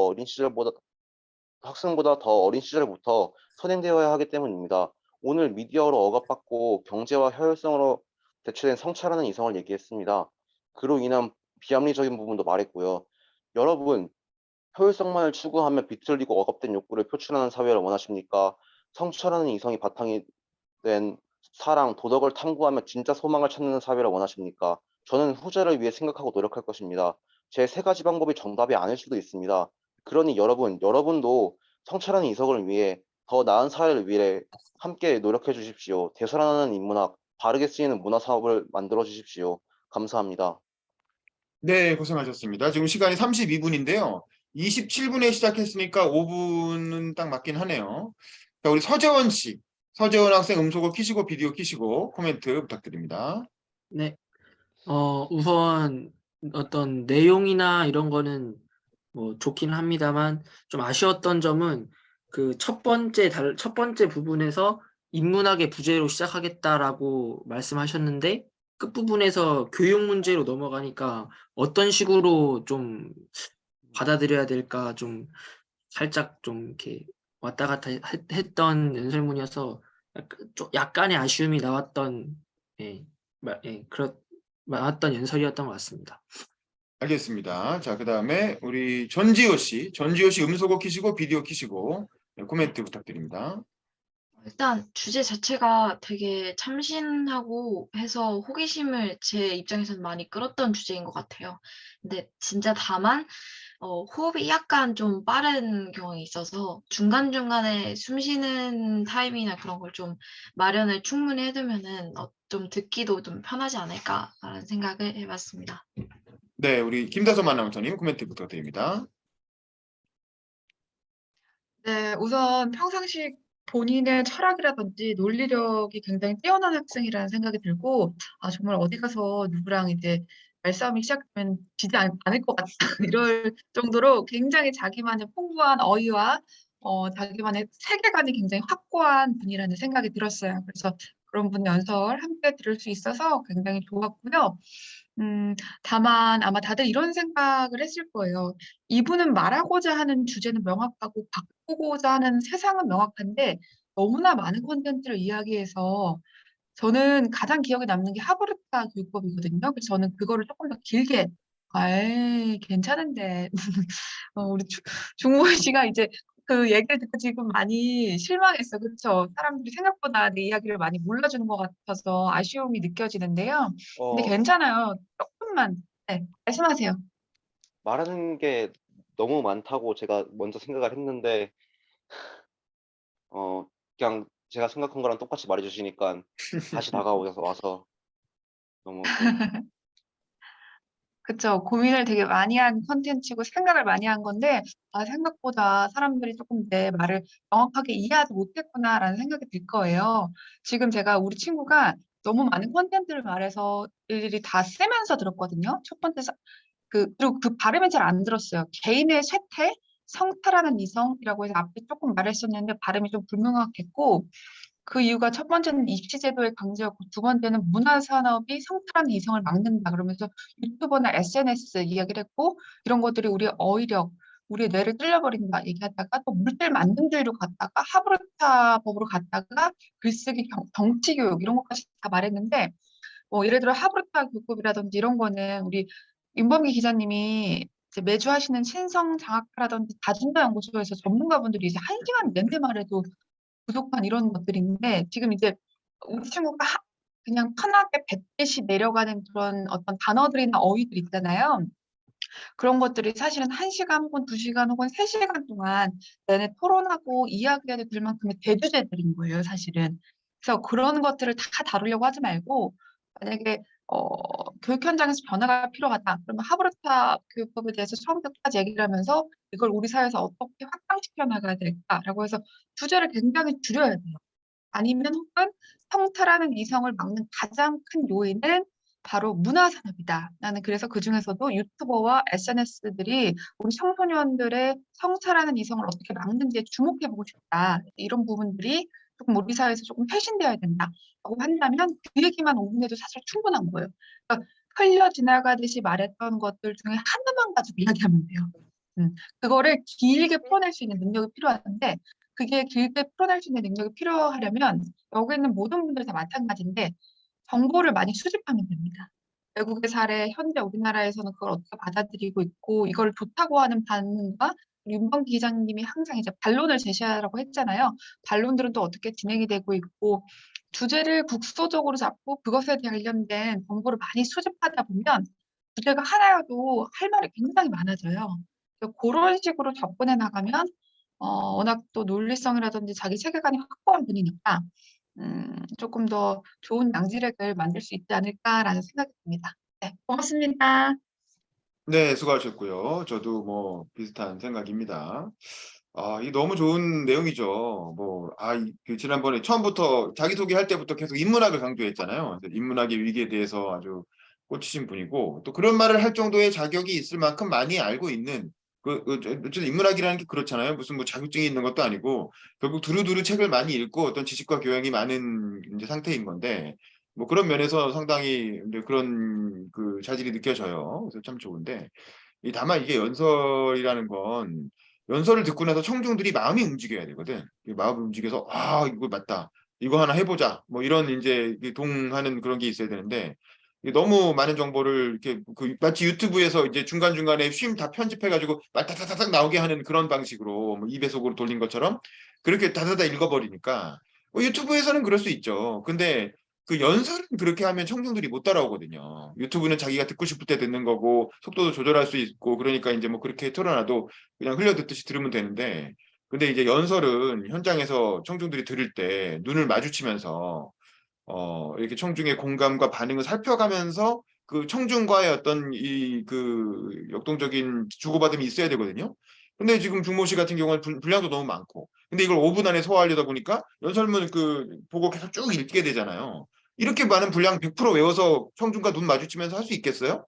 어린 시절부터 선행되어야 하기 때문입니다. 오늘 미디어로 억압받고 경제와 효율성으로 대체된 성찰하는 이성을 얘기했습니다. 그로 인한 비합리적인 부분도 말했고요. 여러분, 효율성만을 추구하며 비틀리고 억압된 욕구를 표출하는 사회를 원하십니까? 성찰하는 이성이 바탕이 된 사랑, 도덕을 탐구하며 진짜 소망을 찾는 사회를 원하십니까? 저는 후자를 위해 생각하고 노력할 것입니다. 제 세 가지 방법이 정답이 아닐 수도 있습니다. 그러니 여러분도 성찰하는 이성을 위해 더 나은 사회를 위해 함께 노력해 주십시오. 되살아나는 인문학, 바르게 쓰이는 문화 사업을 만들어 주십시오. 감사합니다. 네, 고생하셨습니다. 지금 시간이 32분인데요. 27분에 시작했으니까 5분은 딱 맞긴 하네요. 자, 우리 서재원 씨. 서재원 학생 음소거 키시고 비디오 키시고 코멘트 부탁드립니다. 네. 우선 어떤 내용이나 이런 거는 뭐 좋긴 합니다만 좀 아쉬웠던 점은 그 첫 번째 부분에서 인문학의 부재로 시작하겠다라고 말씀하셨는데 끝부분에서 교육 문제로 넘어가니까 어떤 식으로 좀 받아들여야 될까 좀 살짝 좀 이렇게 왔다 갔다 했던 연설문이어서 약간의 아쉬움이 나왔던 나왔던 연설이었던 것 같습니다. 알겠습니다. 자, 그 다음에 우리 전지호 씨. 전지호 씨 음소거 키시고 비디오 키시고 코멘트 부탁드립니다. 일단 주제 자체가 되게 참신하고 해서 호기심을 제 입장에서는 많이 끌었던 주제인 것 같아요. 근데 진짜 다만 호흡이 약간 좀 빠른 경향이 있어서 중간중간에 숨 쉬는 타임이나 그런 걸 좀 마련을 충분히 해두면은 좀 듣기도 좀 편하지 않을까라는 생각을 해봤습니다. 네, 우리 김다솜 아나운서님 코멘트 부탁드립니다. 네, 우선 평상시 본인의 철학이라든지 논리력이 굉장히 뛰어난 학생이라는 생각이 들고, 아, 정말 어디 가서 누구랑 이제 말싸움이 시작되면 지지 않을 것 같다. 이럴 정도로 굉장히 자기만의 풍부한 어휘와 자기만의 세계관이 굉장히 확고한 분이라는 생각이 들었어요. 그래서 그런 분 연설 함께 들을 수 있어서 굉장히 좋았고요. 다만 아마 다들 이런 생각을 했을 거예요. 이분은 말하고자 하는 주제는 명확하고 바꾸고자 하는 세상은 명확한데 너무나 많은 콘텐츠를 이야기해서 저는 가장 기억에 남는 게 하브르타 교육법이거든요. 그래서 저는 그거를 조금 더 길게, 아이, 괜찮은데. 우리 중모희 씨가 이제 그 얘기를 듣고 지금 많이 실망했어. 그렇죠? 사람들이 생각보다 내 이야기를 많이 몰라주는 것 같아서 아쉬움이 느껴지는데요. 근데 어, 괜찮아요. 조금만. 네, 말씀하세요. 말하는 게 너무 많다고 제가 먼저 생각을 했는데, 그냥 제가 생각한 거랑 똑같이 말해주시니까 다시 다가오셔서 와서 너무 좀, 그쵸. 고민을 되게 많이 한 컨텐츠고 생각을 많이 한 건데, 아, 생각보다 사람들이 조금 내 말을 정확하게 이해하지 못했구나라는 생각이 들 거예요. 지금 제가 우리 친구가 너무 많은 컨텐츠를 말해서 일일이 다 쓰면서 들었거든요. 첫 번째, 그리고 그 발음이 잘 안 들었어요. 개인의 쇠퇴, 성탈하는 이성이라고 해서 앞에 조금 말했었는데 발음이 좀 불명확했고, 그 이유가 첫 번째는 입시제도의 강제였고 두 번째는 문화산업이 성탈하는 이성을 막는다 그러면서 유튜버나 SNS 이야기를 했고 이런 것들이 우리의 어휘력, 우리의 뇌를 뚫려버린다 얘기하다가 또 물질 만능주의로 갔다가 하브르타 법으로 갔다가 글쓰기 정치 교육 이런 것까지 다 말했는데 예를 들어 하브르타 교육법이라든지 이런 거는 우리 윤범기 기자님이 이제 매주 하시는 신성 장학회라든지 다준화 연구소에서 전문가분들이 이제 1시간 내내 말해도 부족한 이런 것들인데 지금 이제 우리 친구가 그냥 편하게 뱉듯이 내려가는 그런 어떤 단어들이나 어휘들 있잖아요. 그런 것들이 사실은 1시간 혹은 2시간 혹은 3시간 동안 내내 토론하고 이야기해도 될 만큼의 대주제들인 거예요, 사실은. 그래서 그런 것들을 다 다루려고 하지 말고 만약에 교육 현장에서 변화가 필요하다. 그러면 하브르타 교육법에 대해서 처음부터 끝까지 얘기를 하면서 이걸 우리 사회에서 어떻게 확장시켜 나가야 될까라고 해서 주제를 굉장히 줄여야 돼요. 아니면 혹은 성탈하는 이성을 막는 가장 큰 요인은 바로 문화산업이다. 나는 그래서 그중에서도 유튜버와 SNS들이 우리 청소년들의 성찰하는 이성을 어떻게 막는지에 주목해보고 싶다. 이런 부분들이 조금 우리 사회에서 조금 쇄신되어야 된다라고 한다면 그 얘기만 5분에도 사실 충분한 거예요. 그러니까 흘려 지나가듯이 말했던 것들 중에 하나만 가지고 이야기하면 돼요. 그거를 길게 풀어낼 수 있는 능력이 필요한데 그게 길게 풀어낼 수 있는 능력이 필요하려면 여기 있는 모든 분들이 다 마찬가지인데 정보를 많이 수집하면 됩니다. 외국의 사례, 현재 우리나라에서는 그걸 어떻게 받아들이고 있고 이걸 좋다고 하는 반응과 윤범기 기자님이 항상 이제 반론을 제시하라고 했잖아요. 반론들은 또 어떻게 진행이 되고 있고 주제를 국소적으로 잡고 그것에 관련된 정보를 많이 수집하다 보면 주제가 하나여도 할 말이 굉장히 많아져요. 그래서 그런 식으로 접근해 나가면 워낙 또 논리성이라든지 자기 세계관이 확고한 분이니까 조금 더 좋은 양지력을 만들 수 있지 않을까라는 생각이 듭니다. 네, 고맙습니다. 네, 수고하셨고요. 저도 뭐 비슷한 생각입니다. 이 너무 좋은 내용이죠. 그 지난번에 처음부터 자기소개할 때부터 계속 인문학을 강조했잖아요. 그래서 인문학의 위기에 대해서 아주 꽂히신 분이고, 또 그런 말을 할 정도의 자격이 있을 만큼 많이 알고 있는, 어쨌든 인문학이라는 게 그렇잖아요. 무슨 뭐 자격증이 있는 것도 아니고, 결국 두루두루 책을 많이 읽고 어떤 지식과 교양이 많은 이제 상태인 건데, 뭐 그런 면에서 상당히 이제 그런 그 자질이 느껴져요. 그래서 참 좋은데, 다만 이게 연설이라는 건 연설을 듣고 나서 청중들이 마음이 움직여야 되거든. 이 마음이 움직여서 이거 맞다. 이거 하나 해보자. 뭐 이런 이제 동하는 그런 게 있어야 되는데 이게 너무 많은 정보를 이렇게 마치 유튜브에서 이제 중간중간에 쉼 다 편집해가지고 말다다다닥 나오게 하는 그런 방식으로 뭐 2배속으로 돌린 것처럼 그렇게 다다다 읽어버리니까 유튜브에서는 그럴 수 있죠. 근데 그 연설은 그렇게 하면 청중들이 못 따라오거든요. 유튜브는 자기가 듣고 싶을 때 듣는 거고 속도도 조절할 수 있고 그러니까 이제 뭐 그렇게 틀어놔도 그냥 흘려듣듯이 들으면 되는데 근데 이제 연설은 현장에서 청중들이 들을 때 눈을 마주치면서 이렇게 청중의 공감과 반응을 살펴가면서 그 청중과의 어떤 이 그 역동적인 주고받음이 있어야 되거든요. 근데 지금 중모 씨 같은 경우는 분량도 너무 많고 근데 이걸 5분 안에 소화하려다 보니까 연설문 보고 계속 쭉 읽게 되잖아요. 이렇게 많은 분량 100% 외워서 청중과 눈 마주치면서 할 수 있겠어요?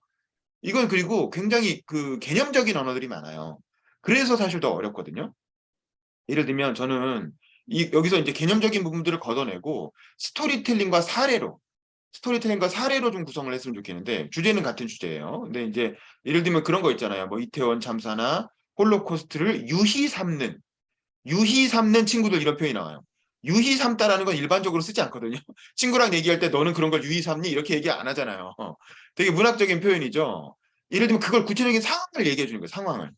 이건 그리고 굉장히 개념적인 언어들이 많아요. 그래서 사실 더 어렵거든요. 예를 들면 저는 여기서 이제 개념적인 부분들을 걷어내고 스토리텔링과 사례로 좀 구성을 했으면 좋겠는데, 주제는 같은 주제예요. 근데 이제 예를 들면 그런 거 있잖아요. 뭐 이태원 참사나 홀로코스트를 유희 삼는 친구들, 이런 표현이 나와요. 유희 삼다라는 건 일반적으로 쓰지 않거든요. 친구랑 얘기할 때 너는 그런 걸 유희 삼니? 이렇게 얘기 안 하잖아요. 되게 문학적인 표현이죠. 예를 들면 그걸 구체적인 상황을 얘기해 주는 거예요. 상황을.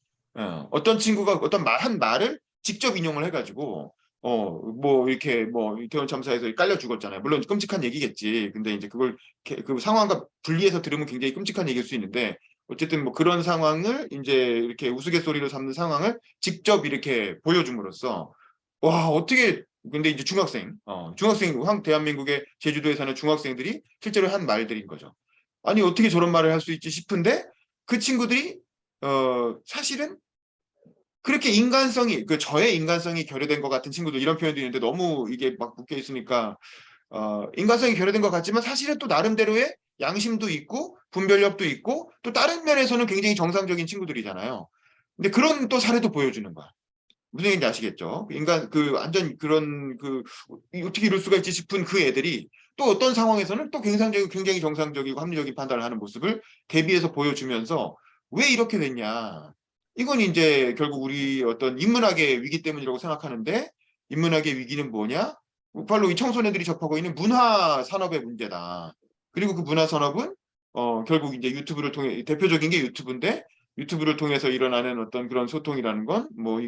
어떤 친구가 한 말을 직접 인용을 해가지고 뭐 이렇게 뭐 이태원 참사에서 깔려 죽었잖아요. 물론 끔찍한 얘기겠지. 근데 이제 그걸 그 상황과 분리해서 들으면 굉장히 끔찍한 얘기일 수 있는데, 어쨌든 뭐 그런 상황을 이제 이렇게 우스갯소리로 삼는 상황을 직접 이렇게 보여줌으로써 와, 어떻게, 근데 이제 대한민국의 제주도에 사는 중학생들이 실제로 한 말들인 거죠. 아니, 어떻게 저런 말을 할 수 있지 싶은데, 그 친구들이 사실은 그렇게 저의 인간성이 결여된 것 같은 친구들, 이런 표현도 있는데 너무 이게 막 묶여 있으니까 인간성이 결여된 것 같지만 사실은 또 나름대로의 양심도 있고 분별력도 있고 또 다른 면에서는 굉장히 정상적인 친구들이잖아요. 근데 그런 또 사례도 보여주는 거야. 무슨 얘기인지 아시겠죠? 인간 완전 그런 어떻게 이럴 수가 있지 싶은 그 애들이 또 어떤 상황에서는 또 굉장히 정상적이고 합리적인 판단을 하는 모습을 대비해서 보여주면서 왜 이렇게 됐냐? 이건 이제 결국 우리 어떤 인문학의 위기 때문이라고 생각하는데, 인문학의 위기는 뭐냐? 바로 이 청소년들이 접하고 있는 문화 산업의 문제다. 그리고 그 문화 산업은 결국 이제 유튜브를 통해, 대표적인 게 유튜브인데, 유튜브를 통해서 일어나는 어떤 그런 소통이라는 건 뭐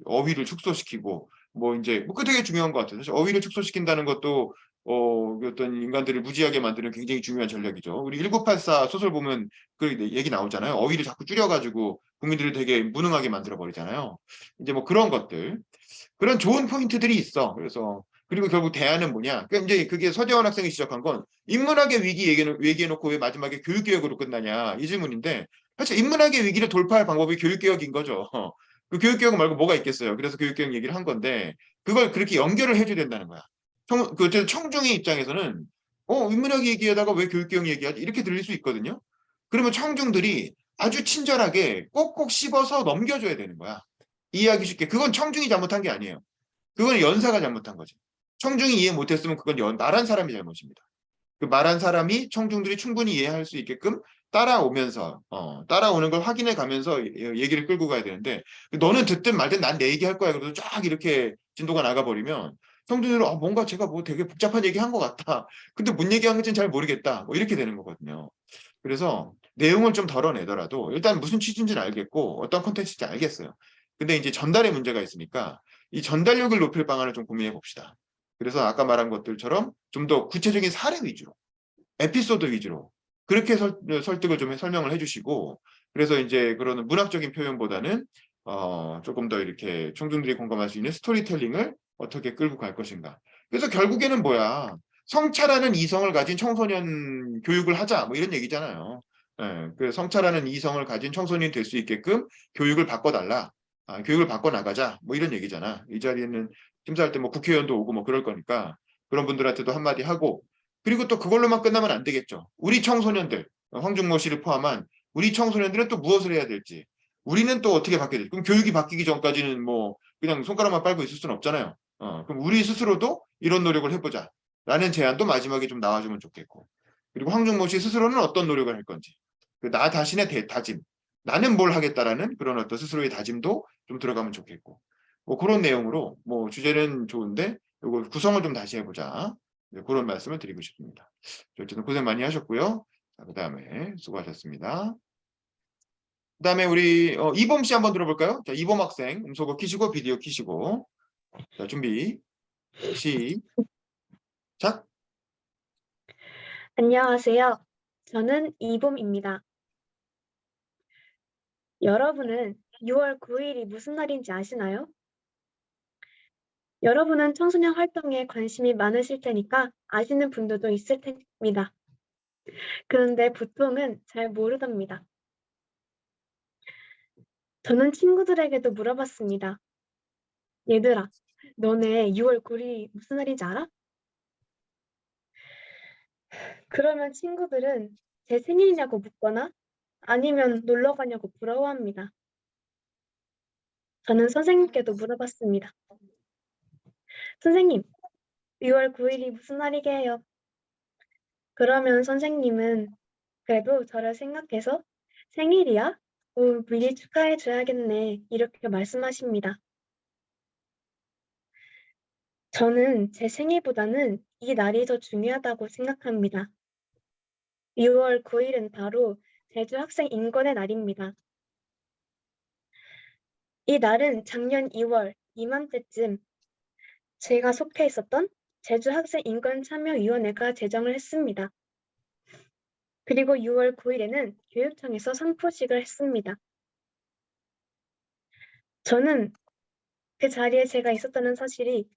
어휘를 축소시키고 뭐 이제 그 되게 중요한 것 같아요. 사실 어휘를 축소시킨다는 것도 어떤 인간들을 무지하게 만드는 굉장히 중요한 전략이죠. 우리 1984 소설 보면 그 얘기 나오잖아요. 어휘를 자꾸 줄여가지고 국민들을 되게 무능하게 만들어 버리잖아요. 이제 뭐 그런 것들, 그런 좋은 포인트들이 있어. 그래서 그리고 결국 대안은 뭐냐? 이제 그게 서재원 학생이 지적한 건 인문학의 위기 얘기해놓고 왜 마지막에 교육개혁으로 끝나냐, 이 질문인데, 사실 인문학의 위기를 돌파할 방법이 교육개혁인 거죠. 그 교육개혁 말고 뭐가 있겠어요. 그래서 교육개혁 얘기를 한 건데 그걸 그렇게 연결을 해줘야 된다는 거야. 어쨌든 청중의 입장에서는 인문학 얘기하다가 왜 교육개혁 얘기하지? 이렇게 들릴 수 있거든요. 그러면 청중들이 아주 친절하게 꼭꼭 씹어서 넘겨줘야 되는 거야. 이해하기 쉽게. 그건 청중이 잘못한 게 아니에요. 그건 연사가 잘못한 거죠. 청중이 이해 못했으면 그건 말한 사람이 잘못입니다. 그 말한 사람이 청중들이 충분히 이해할 수 있게끔 따라오는 걸 확인해 가면서 얘기를 끌고 가야 되는데, 너는 듣든 말든 난 내 얘기할 거야. 그래서 쫙 이렇게 진도가 나가버리면 청중들은 뭔가 제가 뭐 되게 복잡한 얘기 한 것 같다. 근데 뭔 얘기한 건지는 잘 모르겠다. 뭐 이렇게 되는 거거든요. 그래서 내용을 좀 덜어내더라도 일단 무슨 취지인지는 알겠고 어떤 컨텐츠인지 알겠어요. 근데 이제 전달에 문제가 있으니까 이 전달력을 높일 방안을 좀 고민해 봅시다. 그래서 아까 말한 것들처럼 좀 더 구체적인 사례 위주로, 에피소드 위주로 그렇게 설득을 좀 설명을 해주시고, 그래서 이제 그런 문학적인 표현보다는 조금 더 이렇게 청중들이 공감할 수 있는 스토리텔링을 어떻게 끌고 갈 것인가. 그래서 결국에는 뭐야, 성찰하는 이성을 가진 청소년 교육을 하자, 뭐 이런 얘기잖아요. 예, 그 성찰하는 이성을 가진 청소년이 될 수 있게끔 교육을 바꿔달라. 교육을 바꿔나가자. 뭐 이런 얘기잖아. 이 자리에는 심사할 때 뭐 국회의원도 오고 뭐 그럴 거니까 그런 분들한테도 한마디 하고, 그리고 또 그걸로만 끝나면 안 되겠죠. 우리 청소년들, 황준모 씨를 포함한 우리 청소년들은 또 무엇을 해야 될지, 우리는 또 어떻게 바뀌어야 될지. 그럼 교육이 바뀌기 전까지는 뭐 그냥 손가락만 빨고 있을 수는 없잖아요. 그럼 우리 스스로도 이런 노력을 해보자 라는 제안도 마지막에 좀 나와주면 좋겠고, 그리고 황준모 씨 스스로는 어떤 노력을 할 건지, 나 자신의 다짐, 나는 뭘 하겠다라는 그런 어떤 스스로의 다짐도 좀 들어가면 좋겠고, 뭐 그런 내용으로, 뭐 주제는 좋은데 이거 구성을 좀 다시 해보자. 네, 그런 말씀을 드리고 싶습니다. 어쨌든 고생 많이 하셨고요. 그 다음에 수고하셨습니다. 그 다음에 우리 이범 씨 한번 들어볼까요? 자, 이범 학생 음소거 키시고 비디오 키시고, 자, 준비 시작. 안녕하세요. 저는 이봄입니다. 여러분은 6월 9일이 무슨 날인지 아시나요? 여러분은 청소년 활동에 관심이 많으실 테니까 아시는 분들도 있을 테입니다. 그런데 보통은 잘 모르답니다. 저는 친구들에게도 물어봤습니다. 얘들아, 너네 6월 9일이 무슨 날인지 알아? 그러면 친구들은 제 생일이냐고 묻거나 아니면 놀러 가냐고 부러워합니다. 저는 선생님께도 물어봤습니다. 선생님, 6월 9일이 무슨 날이게요? 그러면 선생님은 그래도 저를 생각해서 생일이야? 오, 미리 축하해 줘야겠네. 이렇게 말씀하십니다. 저는 제 생일보다는 이 날이 더 중요하다고 생각합니다. 6월 9일은 바로 제주 학생 인권의 날입니다. 이 날은 작년 2월 이맘때쯤 제가 속해 있었던 제주 학생 인권 참여위원회가 제정을 했습니다. 그리고 6월 9일에는 교육청에서 선포식을 했습니다. 저는 그 자리에 제가 있었다는 사실이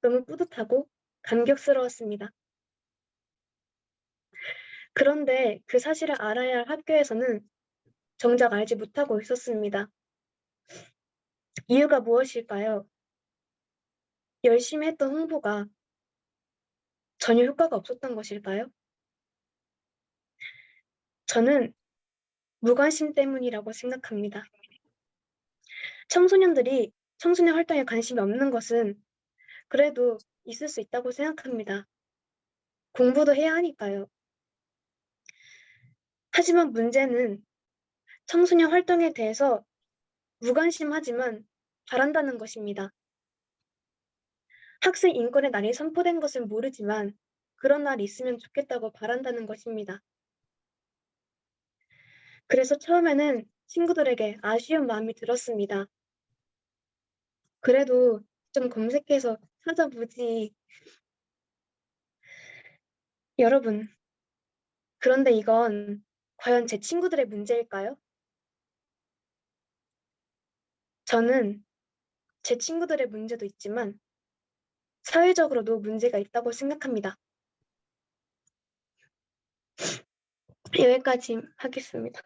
너무 뿌듯하고 감격스러웠습니다. 그런데 그 사실을 알아야 할 학교에서는 정작 알지 못하고 있었습니다. 이유가 무엇일까요? 열심히 했던 홍보가 전혀 효과가 없었던 것일까요? 저는 무관심 때문이라고 생각합니다. 청소년들이 청소년 활동에 관심이 없는 것은 그래도 있을 수 있다고 생각합니다. 공부도 해야 하니까요. 하지만 문제는 청소년 활동에 대해서 무관심하지만 바란다는 것입니다. 학생 인권의 날이 선포된 것은 모르지만 그런 날이 있으면 좋겠다고 바란다는 것입니다. 그래서 처음에는 친구들에게 아쉬운 마음이 들었습니다. 그래도 좀 검색해서 찾아보지. 여러분, 그런데 이건 과연 제 친구들의 문제일까요? 저는 제 친구들의 문제도 있지만 사회적으로도 문제가 있다고 생각합니다. 여기까지 하겠습니다.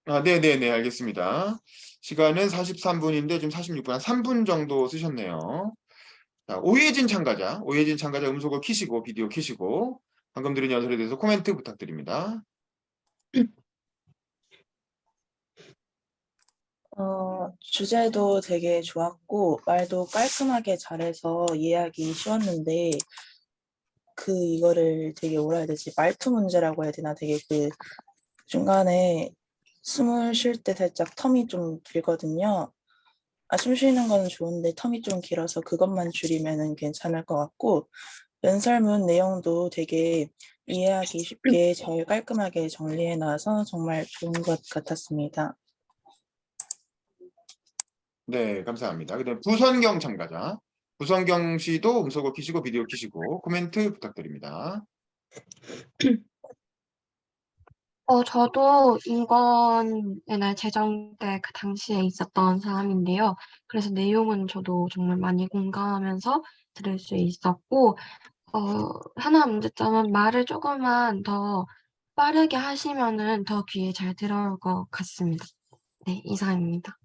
네네네, 알겠습니다. 시간은 43분인데 지금 46분, 한 3분 정도 쓰셨네요. 자, 오예진 참가자 음소거 키시고 비디오 키시고 방금 드린 연설에 대해서 코멘트 부탁드립니다. 주제도 되게 좋았고 말도 깔끔하게 잘해서 이해하기 쉬웠는데 이거를 되게 뭐라 해야 되지? 말투 문제라고 해야 되나? 되게 중간에 숨을 쉴 때 살짝 텀이 좀 길거든요. 숨 쉬는 건 좋은데 텀이 좀 길어서 그것만 줄이면은 괜찮을 것 같고 연설문 내용도 되게 이해하기 쉽게 잘 깔끔하게 정리해 놔서 정말 좋은 것 같았습니다. 네, 감사합니다. 그다음 부선경 참가자. 부선경 씨도 음소거 키시고 비디오 키시고 코멘트 부탁드립니다. 저도 인권의 날 제정 때 그 당시에 있었던 사람인데요. 그래서 내용은 저도 정말 많이 공감하면서 들을 수 있었고, 하나 문제점은 말을 조금만 더 빠르게 하시면은 더 귀에 잘 들어올 것 같습니다. 네, 이상입니다.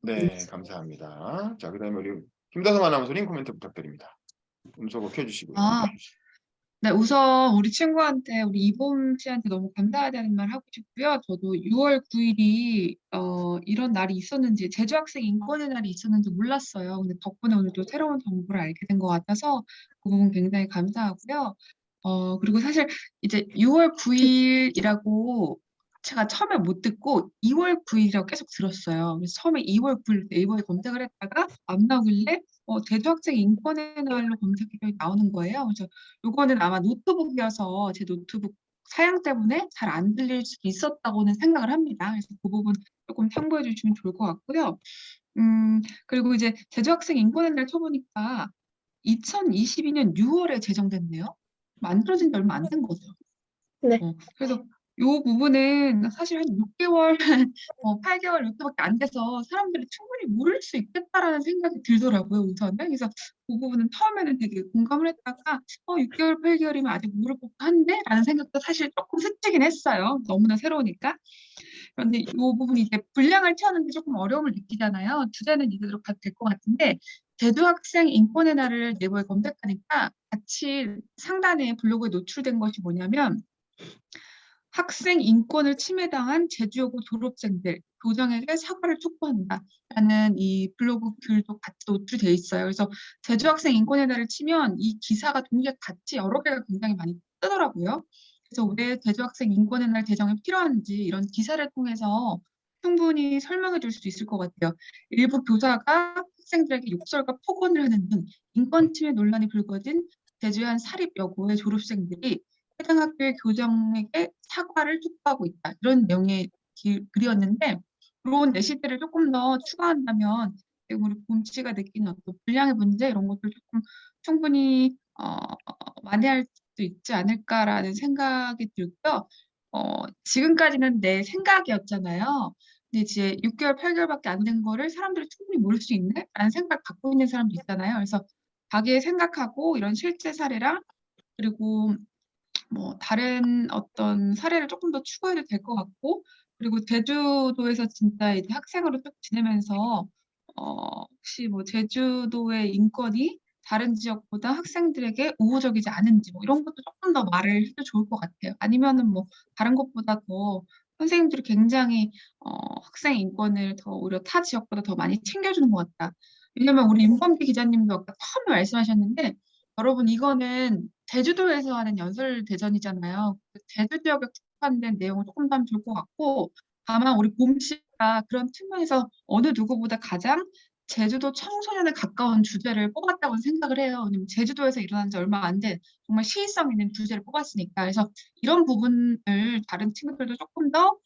네, 감사합니다. 자, 그다음에 우리 김다솜 아나운서님 코멘트 부탁드립니다. 음소거 켜주시고요. 네, 우선 우리 친구한테, 우리 이봄 씨한테 너무 감사하다는 말 하고 싶고요. 저도 6월 9일이 이런 날이 있었는지, 제주 학생 인권의 날이 있었는지 몰랐어요. 근데 덕분에 오늘 또 새로운 정보를 알게 된 것 같아서 그 부분 굉장히 감사하고요. 그리고 사실 이제 6월 9일이라고 제가 처음에 못 듣고 2월 9일이라고 계속 들었어요. 그래서 처음에 2월 9일 네이버에 검색을 했다가 안 나오길래 제주 학생 인권의 날로 검색했더니 나오는 거예요. 그래서 요거는 아마 노트북이어서 제 노트북 사양 때문에 잘 안 들릴 수도 있었다고는 생각을 합니다. 그래서 그 부분 조금 참고해 주시면 좋을 것 같고요. 그리고 이제 제주 학생 인권의 날 쳐보니까 2022년 6월에 제정됐네요. 만들어진 지 얼마 안 된 거죠. 네. 그래서 요 부분은 사실 한 6개월, 8개월 이렇게밖에 안 돼서 사람들이 충분히 모를 수 있겠다라는 생각이 들더라고요, 우선은. 그래서 그 부분은 처음에는 되게 공감을 했다가 6개월, 8개월이면 아직 모를 법한데? 라는 생각도 사실 조금 스치긴 했어요. 너무나 새로우니까. 그런데 이 부분이 이제 분량을 채우는 게 조금 어려움을 느끼잖아요. 주제는 이대로 가도 될 것 같은데 제주 학생 인권의 날을 네이버에 검색하니까 같이 상단에 블로그에 노출된 것이 뭐냐면 학생 인권을 침해당한 제주여고 졸업생들 교장에게 사과를 촉구한다라는 이 블로그 글도 같이 노출돼 있어요. 그래서 제주 학생 인권의 날을 치면 이 기사가 동시에 같이 여러 개가 굉장히 많이 뜨더라고요. 그래서 왜 제주 학생 인권의 날 제정이 필요한지 이런 기사를 통해서 충분히 설명해 줄 수 있을 것 같아요. 일부 교사가 학생들에게 욕설과 폭언을 하는 등 인권 침해 논란이 불거진 제주의 한 사립여고의 졸업생들이 해당 학교의 교장에게 사과를 촉구하고 있다. 이런 내용의 글이었는데 그런 예시들을 조금 더 추가한다면 우리 봄씨가 느끼는 어떤 분량의 문제 이런 것들 조금 충분히 만회할 수 있지 않을까라는 생각이 들고요. 지금까지는 내 생각이었잖아요. 근데 이제 6개월, 8개월밖에 안 된 거를 사람들이 충분히 모를 수 있네? 라는 생각을 갖고 있는 사람도 있잖아요. 그래서 자기의 생각하고 이런 실제 사례랑 그리고 뭐 다른 어떤 사례를 조금 더 추구해도 될 것 같고 그리고 제주도에서 진짜 이제 학생으로 쭉 지내면서 혹시 뭐 제주도의 인권이 다른 지역보다 학생들에게 우호적이지 않은지 뭐 이런 것도 조금 더 말을 해도 좋을 것 같아요. 아니면은 뭐 다른 것보다 더 선생님들이 굉장히 학생 인권을 더 오히려 타 지역보다 더 많이 챙겨주는 것 같다. 왜냐면 우리 윤범기 기자님도 아까 처음에 말씀하셨는데 여러분 이거는 제주도에서 하는 연설 대전이잖아요. 제주 지역에 국한된 내용을 조금 더 하면 좋을 것 같고 다만 우리 봄 씨가 그런 측면에서 어느 누구보다 가장 제주도 청소년에 가까운 주제를 뽑았다고 생각을 해요. 왜냐면 제주도에서 일어난 지 얼마 안 된 정말 시의성 있는 주제를 뽑았으니까. 그래서 이런 부분을 다른 친구들도 조금 더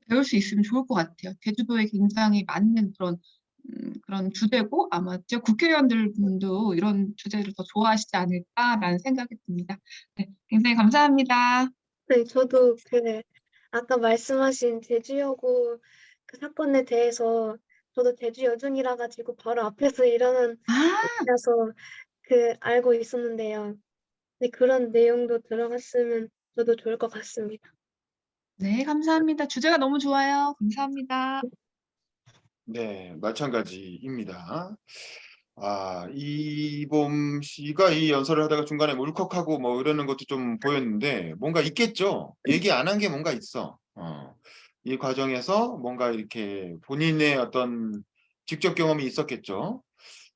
배울 수 있으면 좋을 것 같아요. 제주도에 굉장히 맞는 그런 주제고 아마 지역 국회의원들 분도 이런 주제를 더 좋아하시지 않을까라는 생각이 듭니다. 네, 굉장히 감사합니다. 네, 저도 아까 말씀하신 제주여고 그 사건에 대해서 저도 제주 여중이라 가지고 바로 앞에서 일어난 일이라서 알고 있었는데요. 네, 그런 내용도 들어갔으면 저도 좋을 것 같습니다. 네, 감사합니다. 주제가 너무 좋아요. 감사합니다. 네, 마찬가지입니다. 이봄 씨가 이 연설을 하다가 중간에 울컥하고 뭐 이러는 것도 좀 보였는데 뭔가 있겠죠? 얘기 안 한 게 뭔가 있어. 이 과정에서 뭔가 이렇게 본인의 어떤 직접 경험이 있었겠죠.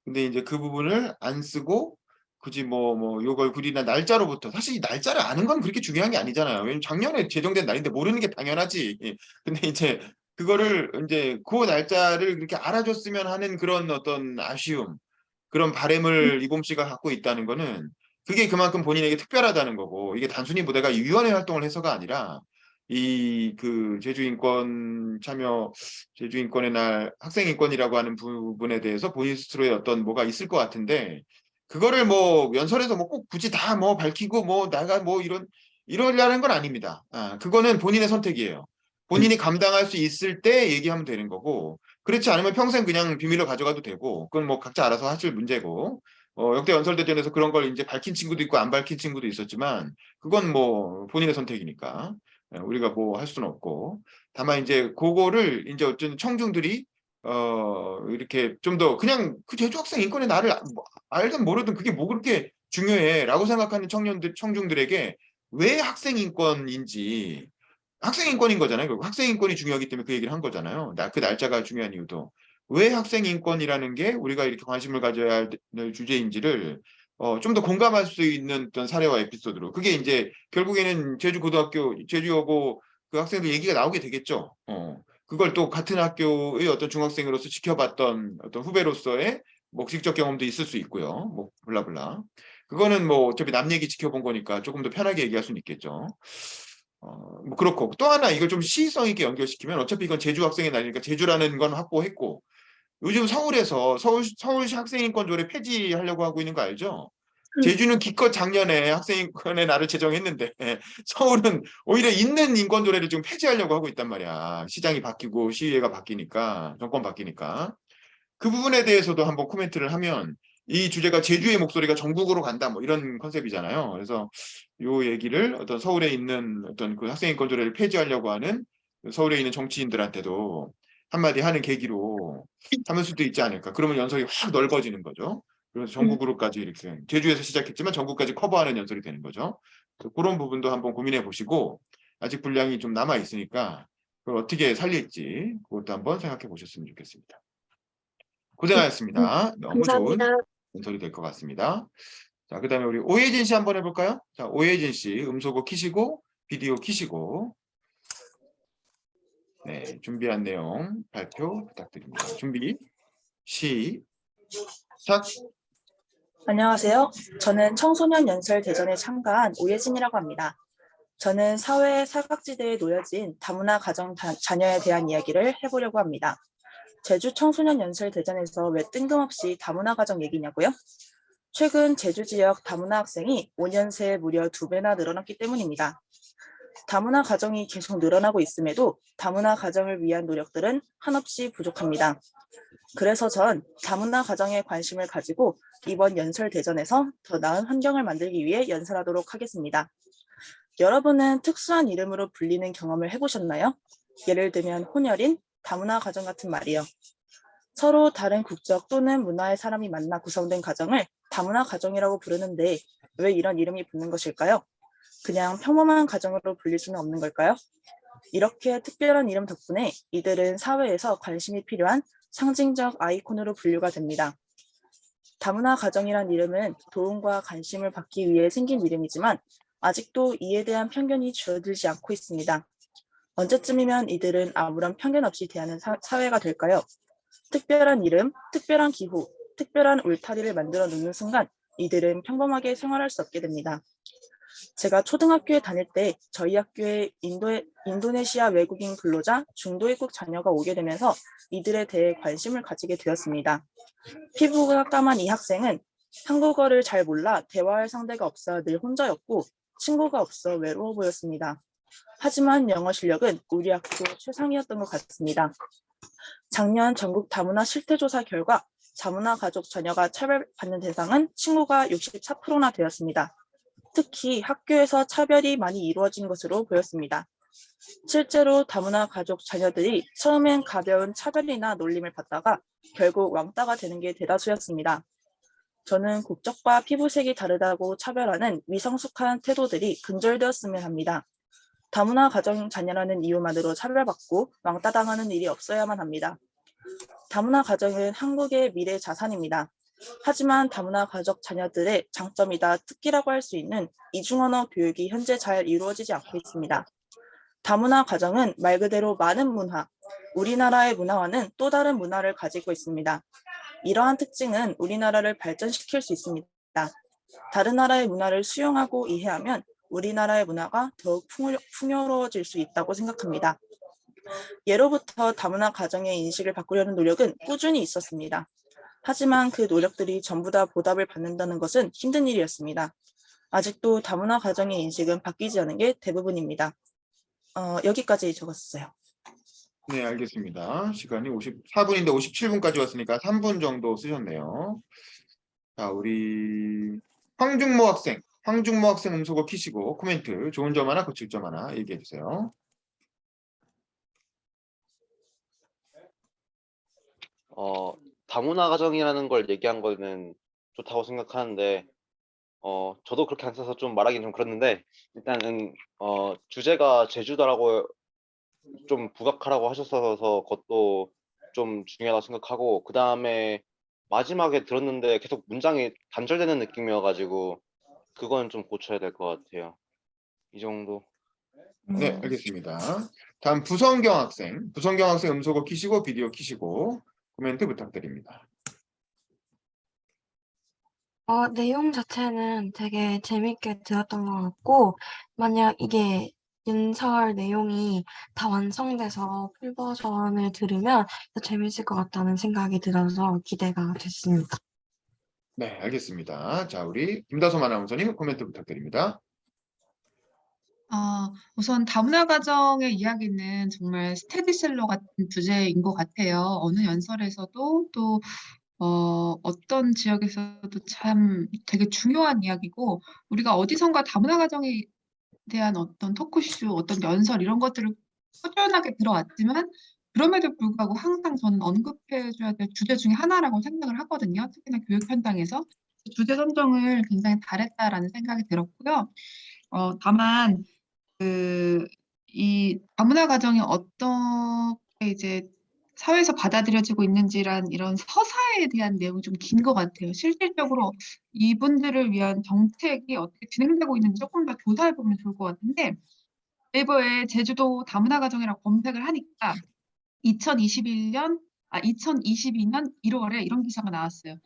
근데 이제 그 부분을 안 쓰고 굳이 뭐 요걸 굴이나 날짜로부터 사실 이 날짜를 아는 건 그렇게 중요한 게 아니잖아요. 왜냐면 작년에 제정된 날인데 모르는 게 당연하지. 근데 이제 그거를 이제 그 날짜를 그렇게 알아줬으면 하는 그런 어떤 아쉬움, 그런 바램을 이봄 씨가 갖고 있다는 거는 그게 그만큼 본인에게 특별하다는 거고 이게 단순히 뭐 내가 위원회 활동을 해서가 아니라 이 그 제주인권 참여 제주인권의 날 학생인권이라고 하는 부분에 대해서 본인 스스로의 어떤 뭐가 있을 것 같은데 그거를 뭐 연설에서 뭐 꼭 굳이 다 뭐 밝히고 뭐 내가 뭐 이러려는 건 아닙니다. 그거는 본인의 선택이에요. 본인이 감당할 수 있을 때 얘기하면 되는 거고 그렇지 않으면 평생 그냥 비밀로 가져가도 되고 그건 뭐 각자 알아서 하실 문제고 역대 연설대전에서 그런 걸 이제 밝힌 친구도 있고 안 밝힌 친구도 있었지만 그건 뭐 본인의 선택이니까 우리가 뭐 할 수는 없고 다만 이제 그거를 이제 어쨌든 청중들이 이렇게 좀 더 그냥 그 제주 학생 인권의 나를 알든 모르든 그게 뭐 그렇게 중요해라고 생각하는 청중들에게 왜 학생 인권인지 학생 인권인 거잖아요. 결국 학생 인권이 중요하기 때문에 그 얘기를 한 거잖아요. 그 날짜가 중요한 이유도 왜 학생 인권이라는 게 우리가 이렇게 관심을 가져야 할 주제인지를 좀 더 공감할 수 있는 어떤 사례와 에피소드로 그게 이제 결국에는 제주고등학교 제주여고 그 학생들 얘기가 나오게 되겠죠. 그걸 또 같은 학교의 어떤 중학생으로서 지켜봤던 어떤 후배로서의 뭐 직접 경험도 있을 수 있고요. 뭐 블라블라. 그거는 뭐 어차피 남 얘기 지켜본 거니까 조금 더 편하게 얘기할 수는 있겠죠. 뭐 그렇고 또 하나 이걸 좀 시의성 있게 연결시키면 어차피 이건 제주 학생의 날이니까 제주라는 건 확보했고 요즘 서울에서 서울시 학생인권조례 폐지하려고 하고 있는 거 알죠? 제주는 기껏 작년에 학생인권의 날을 제정했는데 서울은 오히려 있는 인권조례를 지금 폐지하려고 하고 있단 말이야. 시장이 바뀌고 시의회가 바뀌니까 정권 바뀌니까 그 부분에 대해서도 한번 코멘트를 하면 이 주제가 제주의 목소리가 전국으로 간다 뭐 이런 컨셉이잖아요. 그래서 요 얘기를 어떤 서울에 있는 어떤 그 학생인권조례를 폐지하려고 하는 서울에 있는 정치인들한테도 한마디 하는 계기로 삼을 수도 있지 않을까. 그러면 연설이 확 넓어지는 거죠. 그래서 전국으로까지 이렇게 제주에서 시작했지만 전국까지 커버하는 연설이 되는 거죠. 그런 부분도 한번 고민해 보시고 아직 분량이 좀 남아 있으니까 그걸 어떻게 살릴지 그것도 한번 생각해 보셨으면 좋겠습니다. 고생하셨습니다. 너무 좋은 감사합니다. 연설이 될 것 같습니다. 자, 그다음에 우리 오예진 씨 한번 해볼까요? 자, 오예진 씨 음소거 키시고 비디오 키시고 네, 준비한 내용 발표 부탁드립니다. 준비 시작. 안녕하세요. 저는 청소년 연설 대전에 참가한 오예진이라고 합니다. 저는 사회의 사각지대에 놓여진 다문화 가정 자녀에 대한 이야기를 해보려고 합니다. 제주 청소년 연설 대전에서 왜 뜬금없이 다문화 가정 얘기냐고요? 최근 제주 지역 다문화 학생이 5년 새에 무려 2배나 늘어났기 때문입니다. 다문화 가정이 계속 늘어나고 있음에도 다문화 가정을 위한 노력들은 한없이 부족합니다. 그래서 전 다문화 가정에 관심을 가지고 이번 연설 대전에서 더 나은 환경을 만들기 위해 연설하도록 하겠습니다. 여러분은 특수한 이름으로 불리는 경험을 해보셨나요? 예를 들면 혼혈인, 다문화 가정 같은 말이요. 서로 다른 국적 또는 문화의 사람이 만나 구성된 가정을 다문화 가정이라고 부르는데 왜 이런 이름이 붙는 것일까요? 그냥 평범한 가정으로 불릴 수는 없는 걸까요? 이렇게 특별한 이름 덕분에 이들은 사회에서 관심이 필요한 상징적 아이콘으로 분류가 됩니다. 다문화 가정이란 이름은 도움과 관심을 받기 위해 생긴 이름이지만 아직도 이에 대한 편견이 줄어들지 않고 있습니다. 언제쯤이면 이들은 아무런 편견 없이 대하는 사회가 될까요? 특별한 이름, 특별한 기후, 특별한 울타리를 만들어 놓는 순간 이들은 평범하게 생활할 수 없게 됩니다. 제가 초등학교에 다닐 때 저희 학교에 인도네시아 외국인 근로자 중도입국 자녀가 오게 되면서 이들에 대해 관심을 가지게 되었습니다. 피부가 까만 이 학생은 한국어를 잘 몰라 대화할 상대가 없어 늘 혼자였고 친구가 없어 외로워 보였습니다. 하지만 영어 실력은 우리 학교 최상이었던 것 같습니다. 작년 전국 다문화 실태조사 결과 다문화 가족 자녀가 차별받는 대상은 친구가 64%나 되었습니다. 특히 학교에서 차별이 많이 이루어진 것으로 보였습니다. 실제로 다문화 가족 자녀들이 처음엔 가벼운 차별이나 놀림을 받다가 결국 왕따가 되는 게 대다수였습니다. 저는 국적과 피부색이 다르다고 차별하는 미성숙한 태도들이 근절되었으면 합니다. 다문화 가정 자녀라는 이유만으로 차별받고 왕따당하는 일이 없어야만 합니다. 다문화 가정은 한국의 미래 자산입니다. 하지만 다문화 가족 자녀들의 장점이다 특기라고 할 수 있는 이중언어 교육이 현재 잘 이루어지지 않고 있습니다. 다문화 가정은 말 그대로 많은 문화, 우리나라의 문화와는 또 다른 문화를 가지고 있습니다. 이러한 특징은 우리나라를 발전시킬 수 있습니다. 다른 나라의 문화를 수용하고 이해하면 우리나라의 문화가 더욱 풍요로워질 수 있다고 생각합니다. 예로부터 다문화 가정의 인식을 바꾸려는 노력은 꾸준히 있었습니다. 하지만 그 노력들이 전부 다 보답을 받는다는 것은 힘든 일이었습니다. 아직도 다문화 가정의 인식은 바뀌지 않은 게 대부분입니다. 여기까지 적었어요. 네, 알겠습니다. 시간이 54분인데 57분까지 왔으니까 3분 정도 쓰셨네요. 자, 우리 황중모 학생 음소거 키시고 코멘트 좋은 점 하나 고칠 점 하나 얘기해 주세요. 다문화 가정이라는 걸 얘기한 거는 좋다고 생각하는데 저도 그렇게 안 써서 좀 말하기는 좀 그렇는데 일단은 주제가 제주도라고 좀 부각하라고 하셨어서 그것도 좀 중요하다고 생각하고 그 다음에 마지막에 들었는데 계속 문장이 단절되는 느낌이어가지고 그건 좀 고쳐야 될 것 같아요. 이 정도. 네, 알겠습니다. 다음 부성경 학생 음소거 키시고 비디오 키시고 코멘트 부탁드립니다. 내용 자체는 되게 재밌게 들었던 것 같고, 만약 이게 연설 내용이 다 완성돼서 풀 버전을 들으면 더 재밌을 것 같다는 생각이 들어서 기대가 됐습니다. 네, 알겠습니다. 자, 우리 김다솜 아나운서님 코멘트 부탁드립니다. 우선 다문화 가정의 이야기는 정말 스테디셀러 같은 주제인 것 같아요. 어느 연설에서도 또 어떤 지역에서도 참 되게 중요한 이야기고 우리가 어디선가 다문화 가정에 대한 어떤 토크쇼, 어떤 연설 이런 것들을 꾸준하게 들어왔지만 그럼에도 불구하고 항상 저는 언급해 줘야 될 주제 중에 하나라고 생각을 하거든요. 특히나 교육 현장에서. 주제 선정을 굉장히 잘했다라는 생각이 들었고요. 다만 이 다문화 가정이 어떻게 이제 사회에서 받아들여지고 있는지란 이런 서사에 대한 내용이 좀 긴 것 같아요. 실질적으로 이분들을 위한 정책이 어떻게 진행되고 있는지 조금 더 조사해 보면 좋을 것 같은데, 네이버에 제주도 다문화 가정이라고 검색을 하니까 2022년 1월에 이런 기사가 나왔어요.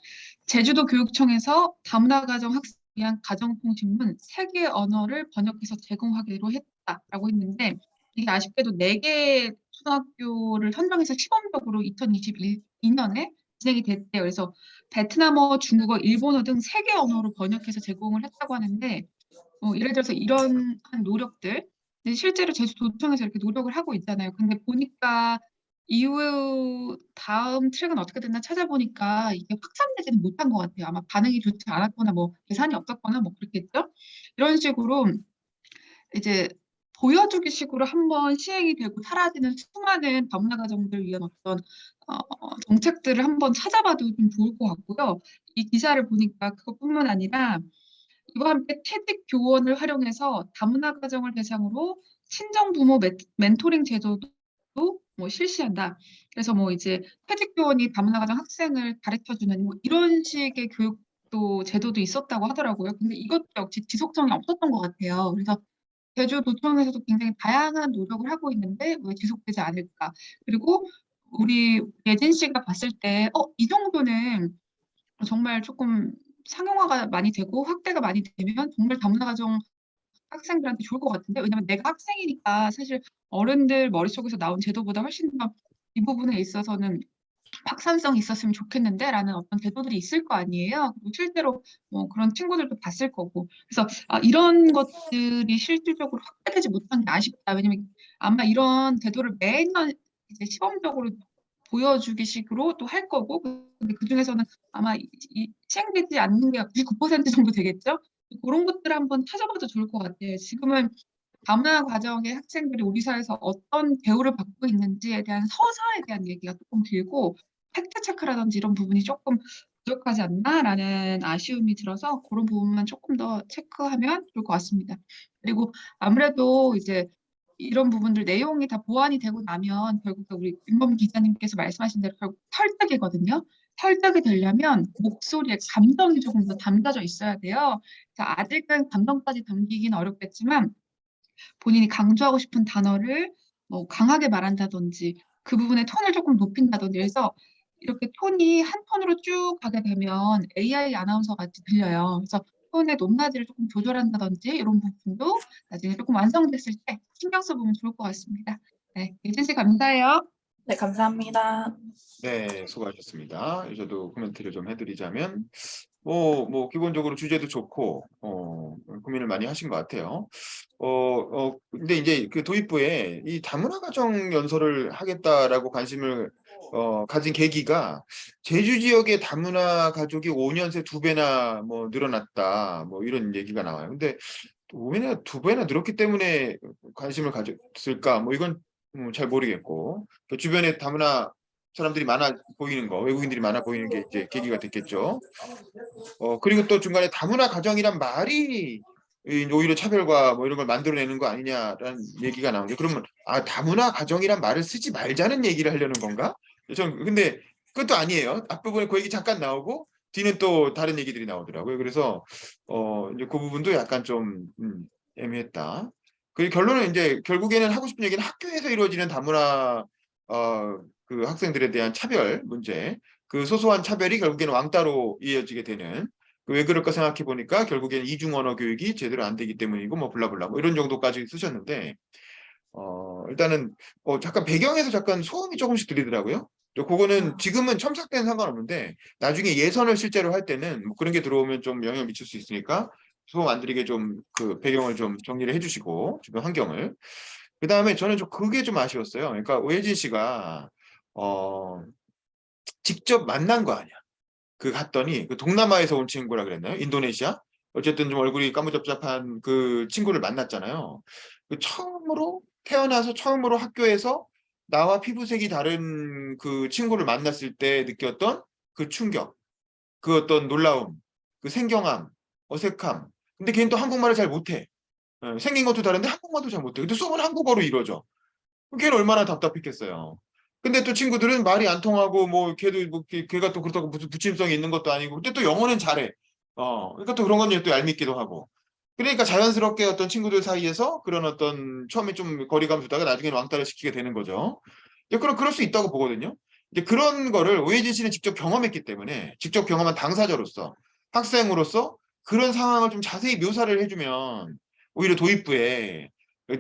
제주도 교육청에서 다문화 가정 학생을 위한 가정통신문 3개 언어를 번역해서 제공하기로 했다라고 했는데, 이게 아쉽게도 4개 초등학교를 선정해서 시범적으로 2022년에 진행이 됐대요. 그래서 베트남어, 중국어, 일본어 등 3개 언어로 번역해서 제공을 했다고 하는데, 예를 들어서 이런 노력들, 근데 실제로 제주도청에서 이렇게 노력을 하고 있잖아요. 근데 보니까 이후 다음 트랙은 어떻게 됐나 찾아보니까 이게 확산되지는 못한 것 같아요. 아마 반응이 좋지 않았거나 뭐 예산이 없었거나 뭐 그렇겠죠. 이런 식으로 이제 보여주기 식으로 한번 시행이 되고 사라지는 수많은 다문화 가정들을 위한 어떤 정책들을 한번 찾아봐도 좀 좋을 것 같고요. 이 기사를 보니까 그것뿐만 아니라 이와 함께 퇴직 교원을 활용해서 다문화 가정을 대상으로 친정 부모 멘토링 제도도 뭐 실시한다. 그래서 뭐 이제 퇴직 교원이 다문화 가정 학생을 가르쳐 주는 뭐 이런 식의 교육도 제도도 있었다고 하더라고요. 근데 이것도 역시 지속성이 없었던 것 같아요. 그래서 제주도청에서도 굉장히 다양한 노력을 하고 있는데 왜 지속되지 않을까? 그리고 우리 예진 씨가 봤을 때, 이 정도는 정말 조금 상용화가 많이 되고 확대가 많이 되면 정말 다문화 가정 학생들한테 좋을 것 같은데, 왜냐면 내가 학생이니까 사실 어른들 머릿속에서 나온 제도보다 훨씬 더 이 부분에 있어서는 확산성이 있었으면 좋겠는데라는 어떤 제도들이 있을 거 아니에요. 그리고 실제로 뭐 그런 친구들도 봤을 거고. 그래서 이런 것들이 실질적으로 확대되지 못한 게 아쉽다. 왜냐면 아마 이런 제도를 매년 이제 시범적으로 보여주기 식으로 또 할 거고, 근데 그중에서는 아마 시행되지 않는 게 99% 정도 되겠죠? 그런 것들을 한번 찾아봐도 좋을 것 같아요. 지금은 다문화 과정의 학생들이 우리 사회에서 어떤 대우를 받고 있는지에 대한 서사에 대한 얘기가 조금 길고, 팩트 체크라든지 이런 부분이 조금 부족하지 않나라는 아쉬움이 들어서 그런 부분만 조금 더 체크하면 좋을 것 같습니다. 그리고 아무래도 이제 이런 부분들 내용이 다 보완이 되고 나면 결국 우리 윤범 기자님께서 말씀하신 대로 결국 설득이거든요. 설득이 되려면 목소리에 감정이 조금 더 담겨져 있어야 돼요. 그래서 아직은 감정까지 담기긴 어렵겠지만 본인이 강조하고 싶은 단어를 뭐 강하게 말한다든지 그 부분의 톤을 조금 높인다든지 해서 이렇게 톤이 한 톤으로 쭉 가게 되면 AI 아나운서 같이 들려요. 그래서 톤의 높낮이를 조금 조절한다든지 이런 부분도 나중에 조금 완성됐을 때 신경 써보면 좋을 것 같습니다. 네, 예진 씨 감사해요. 네, 감사합니다. 네, 수고하셨습니다. 저도 코멘트를 좀 해드리자면, 기본적으로 주제도 좋고, 고민을 많이 하신 것 같아요. 근데 이제 그 도입부에 이 다문화 가정 연설을 하겠다라고 관심을 가진 계기가 제주 지역의 다문화 가족이 5년 새 2배나 뭐 늘어났다, 뭐 이런 얘기가 나와요. 근데 5배나 2배나 늘었기 때문에 관심을 가졌을까? 뭐 이건 잘 모르겠고, 그 주변에 다문화 사람들이 많아 보이는 거, 외국인들이 많아 보이는 게 이제 계기가 됐겠죠. 그리고 또 중간에 다문화 가정이란 말이 오히려 차별과 뭐 이런 걸 만들어내는 거 아니냐라는 얘기가 나오는데, 그러면 다문화 가정이란 말을 쓰지 말자는 얘기를 하려는 건가? 근데 그것도 아니에요. 앞부분에 그 얘기 잠깐 나오고 뒤는 또 다른 얘기들이 나오더라고요. 그래서 이제 그 부분도 약간 좀 애매했다. 그 결론은 이제 결국에는 하고 싶은 얘기는 학교에서 이루어지는 다문화 그 학생들에 대한 차별 문제, 그 소소한 차별이 결국에는 왕따로 이어지게 되는, 왜 그럴까 생각해 보니까 결국에는 이중 언어 교육이 제대로 안 되기 때문이고 뭐 블라블라 뭐 이런 정도까지 쓰셨는데, 일단은 잠깐 배경에서 잠깐 소음이 조금씩 들리더라고요. 그거는 지금은 첨삭 때는 상관없는데 나중에 예선을 실제로 할 때는 뭐 그런 게 들어오면 좀 영향을 미칠 수 있으니까 소음 안 들리게 좀 그 배경을 좀 정리를 해주시고 주변 환경을. 그 다음에 저는 좀 그게 좀 아쉬웠어요. 그러니까 오혜진 씨가 직접 만난 거 아니야. 갔더니 그 동남아에서 온 친구라 그랬나요? 인도네시아? 어쨌든 좀 얼굴이 까무잡잡한 그 친구를 만났잖아요. 태어나서 처음으로 학교에서 나와 피부색이 다른 그 친구를 만났을 때 느꼈던 그 충격, 그 어떤 놀라움, 그 생경함, 어색함. 근데 걔는 또 한국말을 잘 못해. 생긴 것도 다른데 한국말도 잘 못해. 근데 수업은 한국어로 이루어져. 걔는 얼마나 답답했겠어요. 근데 또 친구들은 말이 안 통하고 뭐 걔도 뭐 걔가 또 그렇다고 무슨 부침성이 있는 것도 아니고 근데 또 영어는 잘해. 그러니까 또 그런 건 또 얄밉기도 하고. 그러니까 자연스럽게 어떤 친구들 사이에서 그런 어떤 처음에 좀 거리감 두다가 나중에는 왕따를 시키게 되는 거죠. 이제 그럴 수 있다고 보거든요. 이제 그런 거를 오해진 씨는 직접 경험했기 때문에 직접 경험한 당사자로서 학생으로서 그런 상황을 좀 자세히 묘사를 해주면 오히려 도입부에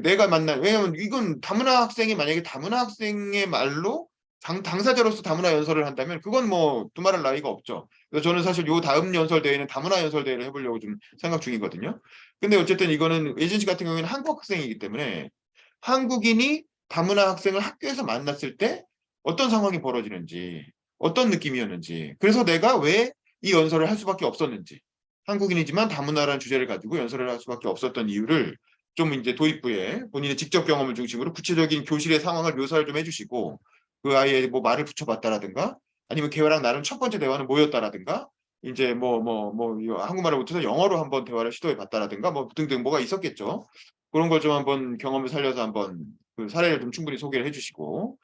내가 만난 왜냐면 이건 다문화 학생이 만약에 다문화 학생의 말로 당사자로서 다문화 연설을 한다면 그건 뭐 두말할 나위가 없죠. 그래서 저는 사실 요 다음 연설 대회는 다문화 연설 대회를 해보려고 좀 생각 중이거든요. 근데 어쨌든 이거는 예진 씨 같은 경우에는 한국 학생이기 때문에 한국인이 다문화 학생을 학교에서 만났을 때 어떤 상황이 벌어지는지 어떤 느낌이었는지 그래서 내가 왜 이 연설을 할 수밖에 없었는지 한국인이지만 다문화라는 주제를 가지고 연설을 할 수밖에 없었던 이유를 좀 이제 도입부에 본인의 직접 경험을 중심으로 구체적인 교실의 상황을 묘사를 좀 해주시고 그 아이의 뭐 말을 붙여봤다라든가 아니면 걔랑 나름 첫 번째 대화는 뭐였다라든가 이제 한국말을 못해서 영어로 한번 대화를 시도해봤다라든가 뭐 등등 뭐가 있었겠죠. 그런 걸 좀 한번 경험을 살려서 한번 그 사례를 좀 충분히 소개를 해주시고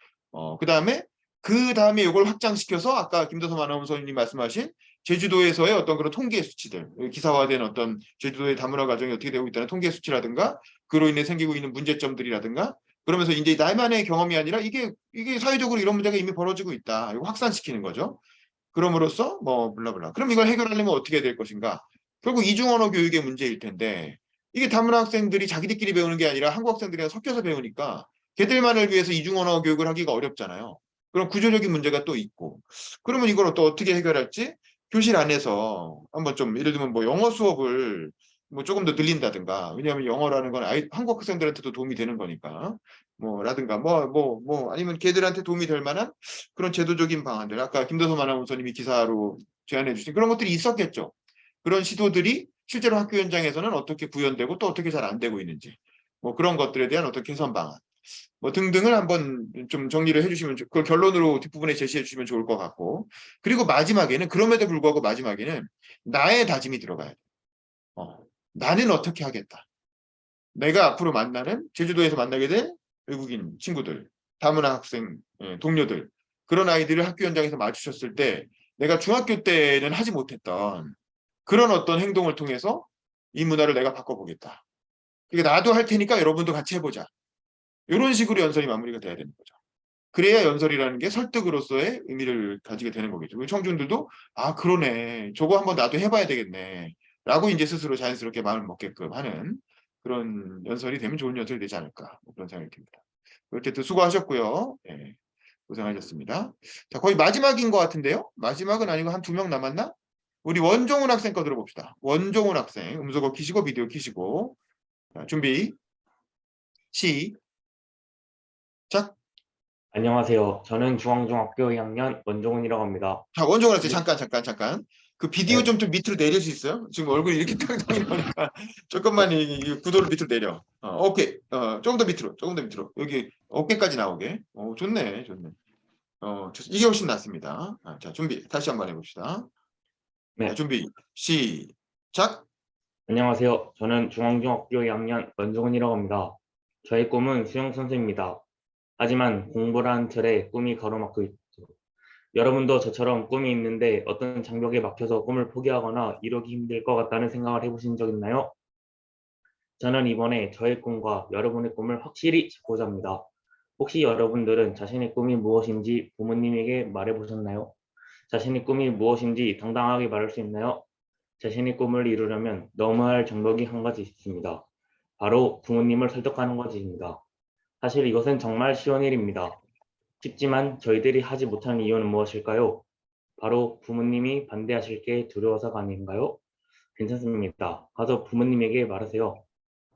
그 다음에 이걸 확장시켜서 아까 김도섭 아나운서님 말씀하신 제주도에서의 어떤 그런 통계 수치들 기사화된 어떤 제주도의 다문화 가정이 어떻게 되고 있다는 통계 수치라든가 그로 인해 생기고 있는 문제점들이라든가 그러면서 이제 나만의 경험이 아니라 이게 사회적으로 이런 문제가 이미 벌어지고 있다. 이거 확산시키는 거죠. 그럼으로써 뭐 블라블라. 그럼 이걸 해결하려면 어떻게 해야 될 것인가? 결국 이중언어 교육의 문제일 텐데 이게 다문화 학생들이 자기들끼리 배우는 게 아니라 한국 학생들이랑 섞여서 배우니까 걔들만을 위해서 이중언어 교육을 하기가 어렵잖아요. 그런 구조적인 문제가 또 있고. 그러면 이걸 또 어떻게 해결할지 교실 안에서 한번 좀 예를 들면 뭐 영어 수업을 뭐 조금 더 늘린다든가 왜냐하면 영어라는 건 한국 학생들한테도 도움이 되는 거니까 뭐라든가 아니면 걔들한테 도움이 될 만한 그런 제도적인 방안들 아까 김도섭 아나운서님이 기사로 제안해 주신 그런 것들이 있었겠죠. 그런 시도들이 실제로 학교 현장에서는 어떻게 구현되고 또 어떻게 잘 안 되고 있는지 뭐 그런 것들에 대한 어떤 개선 방안 뭐 등등을 한번 좀 정리를 해주시면 그걸 결론으로 뒷부분에 제시해 주시면 좋을 것 같고 그리고 마지막에는 그럼에도 불구하고 마지막에는 나의 다짐이 들어가야 돼. 나는 어떻게 하겠다. 내가 앞으로 만나는 제주도에서 만나게 될 외국인 친구들, 다문화 학생, 동료들 그런 아이들을 학교 현장에서 마주쳤을 때 내가 중학교 때는 하지 못했던 그런 어떤 행동을 통해서 이 문화를 내가 바꿔보겠다. 그러니까 나도 할 테니까 여러분도 같이 해보자. 이런 식으로 연설이 마무리가 돼야 되는 거죠. 그래야 연설이라는 게 설득으로서의 의미를 가지게 되는 거겠죠. 우리 청중들도 아 그러네. 저거 한번 나도 해봐야 되겠네. 라고 이제 스스로 자연스럽게 마음을 먹게끔 하는 그런 연설이 되면 좋은 연설이 되지 않을까 뭐 그런 생각이 듭니다. 어쨌든 수고하셨고요. 네, 고생하셨습니다. 자 거의 마지막인 것 같은데요. 마지막은 아니고 한 2명 남았나? 우리 원종훈 학생 거 들어봅시다. 원종훈 학생 음소거 키시고 비디오 키시고 자, 준비 시작. 안녕하세요. 저는 중앙중학교 2학년 원종훈이라고 합니다. 자, 원종훈 학생 잠깐. 그 비디오 네. 좀 밑으로 내릴 수 있어요? 지금 얼굴이 이렇게 땅땅이 나오니까 조금만 이 구도를 밑으로 내려. 오케이. 조금 더 밑으로. 여기 어깨까지 나오게. 좋네. 이게 훨씬 낫습니다. 자, 준비. 다시 한번 해봅시다. 네. 자, 준비. 시작. 안녕하세요. 저는 중앙중학교 2학년 원종훈이라고 합니다. 저의 꿈은 수영 선수입니다. 하지만 공부란 틀에 꿈이 가로막고 있죠. 여러분도 저처럼 꿈이 있는데 어떤 장벽에 막혀서 꿈을 포기하거나 이루기 힘들 것 같다는 생각을 해보신 적 있나요? 저는 이번에 저의 꿈과 여러분의 꿈을 확실히 짚고자 합니다. 혹시 여러분들은 자신의 꿈이 무엇인지 부모님에게 말해보셨나요? 자신의 꿈이 무엇인지 당당하게 말할 수 있나요? 자신의 꿈을 이루려면 넘어야 할 장벽이 한 가지 있습니다. 바로 부모님을 설득하는 것입니다. 사실 이것은 정말 쉬운 일입니다. 쉽지만 저희들이 하지 못하는 이유는 무엇일까요? 바로 부모님이 반대하실 게 두려워서가 아닌가요? 괜찮습니다. 가서 부모님에게 말하세요.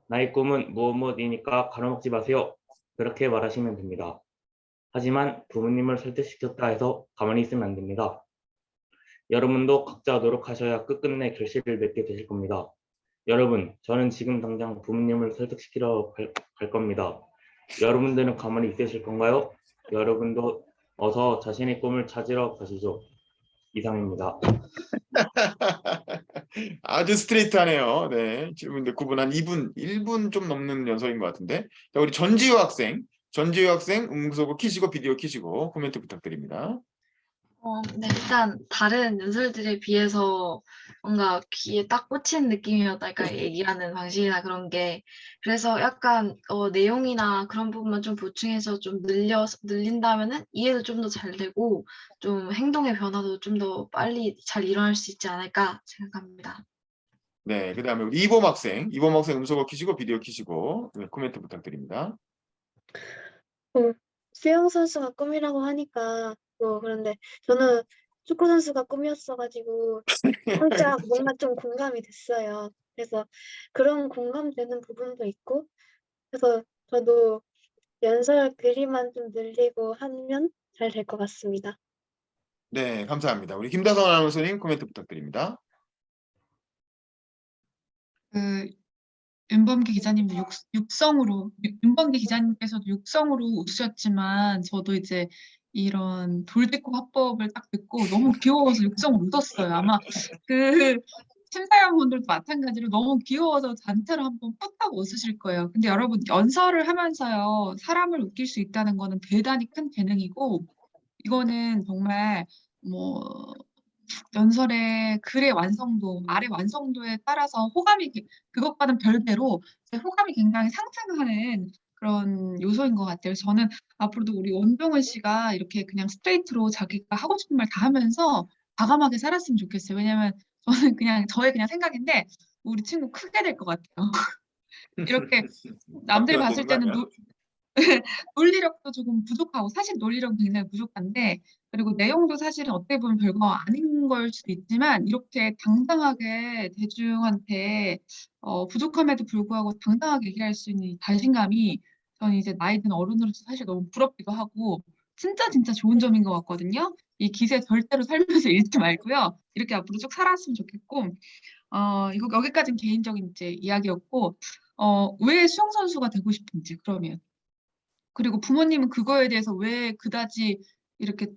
나의 꿈은 무엇이니까 가로막지 마세요. 그렇게 말하시면 됩니다. 하지만 부모님을 설득시켰다 해서 가만히 있으면 안 됩니다. 여러분도 각자 노력하셔야 끝끝내 결실을 맺게 되실 겁니다. 여러분, 저는 지금 당장 부모님을 설득시키러 갈 겁니다. 여러분들은 가만히 있으실 건가요? 여러분도 어서 자신의 꿈을 찾으러 가시죠. 이상입니다. 아주 스트레이트하네요. 네. 질문들 9분 한 2분, 1분 좀 넘는 연설인 것 같은데. 자, 우리 전지효 학생. 전지효 학생, 음소거 키시고 비디오 키시고 코멘트 부탁드립니다. 네, 일단 다른 연설들에 비해서 뭔가 귀에 딱 꽂히는 느낌이었달까, 얘기하는 방식이나 그런 게. 그래서 약간 내용이나 그런 부분만 좀 보충해서 좀 늘린다면은 이해도 좀 더 잘 되고 좀 행동의 변화도 좀 더 빨리 잘 일어날 수 있지 않을까 생각합니다. 네. 그 다음에 우리 이범 학생. 이범 학생 음소거 키시고 비디오 키시고 네, 코멘트 부탁드립니다. 수영 선수가 꿈이라고 하니까 그런데 저는 축구 선수가 꿈이었어가지고 살짝 뭔가 좀 공감이 됐어요. 그래서 그런 공감되는 부분도 있고, 그래서 저도 연설 글이만 좀 늘리고 하면 잘 될 것 같습니다. 네. 감사합니다. 우리 김다성 아나운서님 코멘트 부탁드립니다. 그 윤범기 기자님도 윤범기 기자님께서도 육성으로 웃으셨지만 저도 이제 이런 돌직구 화법을 딱 듣고 너무 귀여워서 육성을 웃었어요. 아마 그 심사위원분들도 마찬가지로 너무 귀여워서 단체로 한번 푹 하고 웃으실 거예요. 근데 여러분 연설을 하면서요 사람을 웃길 수 있다는 거는 대단히 큰 재능이고 이거는 정말 뭐 연설의 글의 완성도, 말의 완성도에 따라서 그것과는 별개로 제 호감이 굉장히 상승하는 그런 요소인 것 같아요. 저는 앞으로도 우리 원종은 씨가 이렇게 그냥 스트레이트로 자기가 하고 싶은 말 다 하면서 과감하게 살았으면 좋겠어요. 왜냐면 저는 그냥 저의 그냥 생각인데 우리 친구 크게 될 것 같아요. 이렇게 남들이 답변 봤을 때는 되는 논리력도 조금 부족하고 사실 논리력은 굉장히 부족한데 그리고 내용도 사실은 어떻게 보면 별거 아닌 걸 수도 있지만 이렇게 당당하게 대중한테 부족함에도 불구하고 당당하게 얘기할 수 있는 이 자신감이 저는 이제 나이 든 어른으로서 사실 너무 부럽기도 하고 진짜 좋은 점인 것 같거든요. 이 기세 절대로 살면서 잃지 말고요. 이렇게 앞으로 쭉 살았으면 좋겠고 이거 여기까지는 개인적인 이제 이야기였고 왜 수영 선수가 되고 싶은지 그러면 그리고 부모님은 그거에 대해서 왜 그다지 이렇게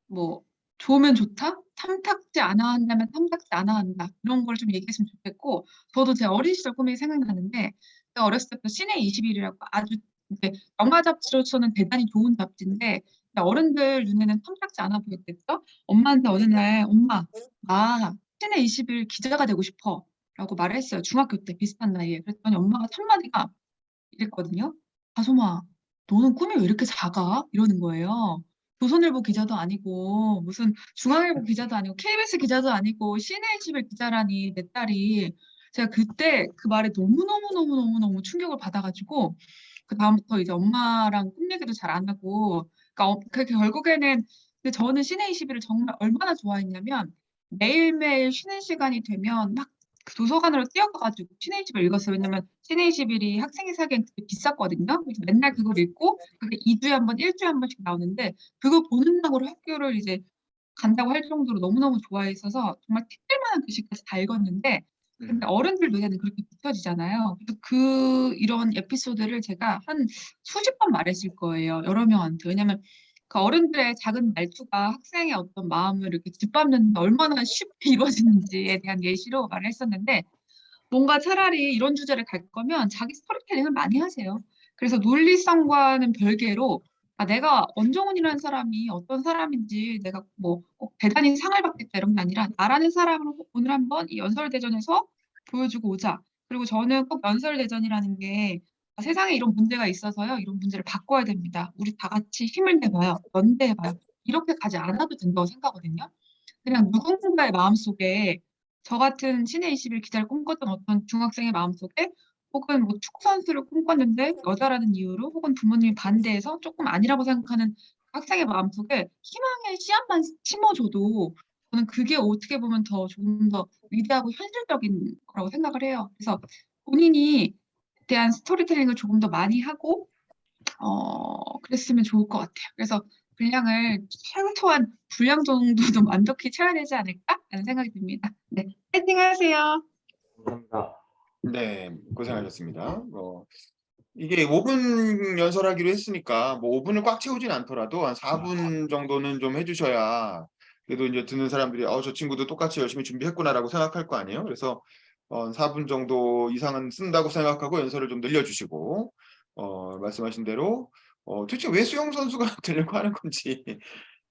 뭐 좋으면 좋다? 탐탁지 않아 한다면 탐탁지 않아 한다. 이런 걸 좀 얘기했으면 좋겠고 저도 제 어린 시절 꿈이 생각나는데 제가 어렸을 때부터 신의 20일이라고 아주 이제 영화 잡지로서는 대단히 좋은 잡지인데 어른들 눈에는 탐탁지 않아 보였겠죠? 엄마한테 어느 날 엄마 나 신의 20일 기자가 되고 싶어 라고 말을 했어요. 중학교 때 비슷한 나이에. 그랬더니 엄마가 첫 마디가 이랬거든요. 다솜아, 너는 꿈이 왜 이렇게 작아? 이러는 거예요. 조선일보 기자도 아니고 무슨 중앙일보 기자도 아니고 KBS 기자도 아니고 CNH 기자라니 내 딸이 제가 그때 그 말에 너무너무 충격을 받아가지고 그 다음부터 이제 엄마랑 꿈 얘기도 잘 안 하고 그러니까 결국에는 근데 저는 CNH 를 정말 얼마나 좋아했냐면 매일매일 쉬는 시간이 되면 막 그 도서관으로 뛰어가가지고 신의집을 읽었어요. 왜냐면 신의집이 학생이 사기엔 되게 비쌌거든요. 그래서 맨날 그걸 읽고 그게 2주에 한 번, 1주에 한 번씩 나오는데 그거 보는 낙으로 학교를 이제 간다고 할 정도로 너무너무 좋아했어서 정말 티끌만한 글씨까지 다 읽었는데 근데 어른들 눈에는 그렇게 비춰지잖아요. 그래서 이런 에피소드를 제가 한 수십 번 말했을 거예요. 여러 명한테. 왜냐면 그 어른들의 작은 말투가 학생의 어떤 마음을 이렇게 짓밟는 데 얼마나 쉽게 이루어지는지에 대한 예시로 말을 했었는데 뭔가 차라리 이런 주제를 갈 거면 자기 스토리텔링을 많이 하세요. 그래서 논리성과는 별개로 내가 원종훈이라는 사람이 어떤 사람인지 내가 뭐 꼭 대단히 상을 받겠다 이런 게 아니라 나라는 사람을 오늘 한번 이 연설대전에서 보여주고 오자. 그리고 저는 꼭 연설대전이라는 게 세상에 이런 문제가 있어서요. 이런 문제를 바꿔야 됩니다. 우리 다 같이 힘을 내봐요. 연대해봐요. 이렇게 가지 않아도 된다고 생각하거든요. 그냥 누군가의 마음속에 저 같은 신의 21 기자를 꿈꿨던 어떤 중학생의 마음속에 혹은 뭐 축구 선수를 꿈꿨는데 여자라는 이유로 혹은 부모님이 반대해서 조금 아니라고 생각하는 학생의 마음속에 희망의 씨앗만 심어줘도 저는 그게 어떻게 보면 더 조금 더 위대하고 현실적인 거라고 생각을 해요. 그래서 본인이 대한 스토리텔링을 조금 더 많이 하고 그랬으면 좋을 것 같아요. 그래서 분량을 최소한 분량 정도도 만족히 채워야 되지 않을까라는 생각이 듭니다. 네, 파이팅 하세요. 감사합니다. 네, 고생하셨습니다. 이게 5분 연설하기로 했으니까 뭐 5분을 꽉 채우진 않더라도 한 4분 정도는 좀 해주셔야 그래도 이제 듣는 사람들이 저 친구도 똑같이 열심히 준비했구나라고 생각할 거 아니에요. 그래서 4분 정도 이상은 쓴다고 생각하고 연설을 좀 늘려주시고 말씀하신 대로 도대체 왜 수영 선수가 되려고 하는 건지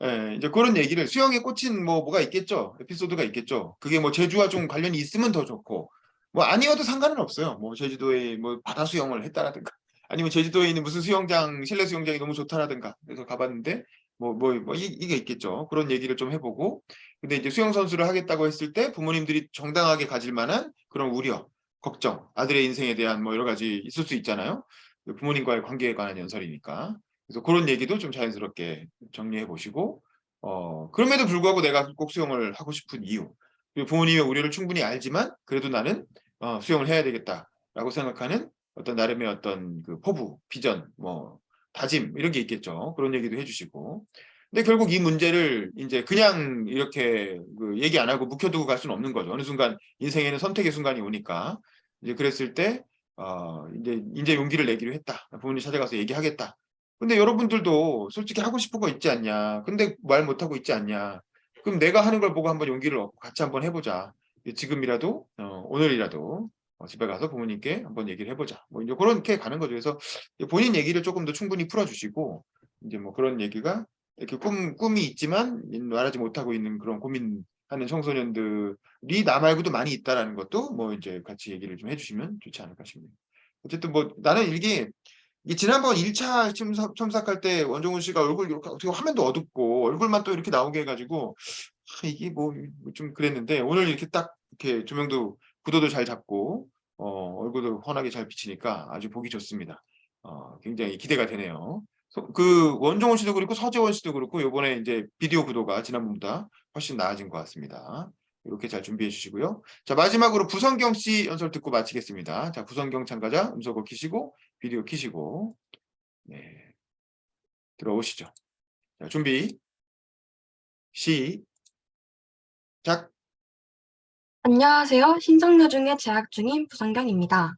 예, 이제 그런 얘기를 수영에 꽂힌 뭐가 있겠죠. 에피소드가 있겠죠. 그게 뭐 제주와 좀 관련이 있으면 더 좋고 뭐 아니어도 상관은 없어요. 뭐 제주도에 뭐 바다 수영을 했다라든가 아니면 제주도에 있는 무슨 수영장 실내 수영장이 너무 좋다라든가 그래서 가봤는데 이게 있겠죠. 그런 얘기를 좀 해보고 근데 이제 수영 선수를 하겠다고 했을 때 부모님들이 정당하게 가질 만한 그런 우려, 걱정, 아들의 인생에 대한 뭐 여러 가지 있을 수 있잖아요. 부모님과의 관계에 관한 연설이니까. 그래서 그런 얘기도 좀 자연스럽게 정리해 보시고 그럼에도 불구하고 내가 꼭 수영을 하고 싶은 이유 그리고 부모님의 우려를 충분히 알지만 그래도 나는 수영을 해야 되겠다라고 생각하는 어떤 나름의 어떤 그 포부, 비전, 뭐 다짐 이런 게 있겠죠. 그런 얘기도 해주시고 근데 결국 이 문제를 이제 그냥 이렇게 그 얘기 안 하고 묵혀두고 갈 수는 없는 거죠. 어느 순간 인생에는 선택의 순간이 오니까 이제 그랬을 때 이제 용기를 내기로 했다. 부모님 찾아가서 얘기하겠다. 근데 여러분들도 솔직히 하고 싶은 거 있지 않냐. 근데 말 못하고 있지 않냐. 그럼 내가 하는 걸 보고 한번 용기를 얻고 같이 한번 해보자. 지금이라도 오늘이라도 집에 가서 부모님께 한번 얘기를 해보자. 뭐 이제 그렇게 가는 거죠. 그래서 본인 얘기를 조금 더 충분히 풀어주시고 이제 뭐 그런 얘기가 이렇게 꿈이 있지만 말하지 못하고 있는 그런 고민하는 청소년들이 나 말고도 많이 있다라는 것도 뭐 이제 같이 얘기를 좀 해주시면 좋지 않을까 싶네요. 어쨌든 뭐 나는 이게 지난번 1차 첨삭할 때 원종훈 씨가 얼굴 이렇게 어떻게 화면도 어둡고 얼굴만 또 이렇게 나오게 해가지고 이게 뭐 좀 그랬는데 오늘 이렇게 딱 이렇게 조명도 구도도 잘 잡고 얼굴도 환하게 잘 비치니까 아주 보기 좋습니다. 굉장히 기대가 되네요. 그 원종훈 씨도 그렇고 서재원 씨도 그렇고 이번에 이제 비디오 구도가 지난번보다 훨씬 나아진 것 같습니다. 이렇게 잘 준비해 주시고요. 자 마지막으로 부성경 씨 연설 듣고 마치겠습니다. 자 부성경 참가자 음소거 키시고 비디오 키시고 네, 들어오시죠. 자, 준비 시작. 안녕하세요. 신성여중에 재학 중인 부성경입니다.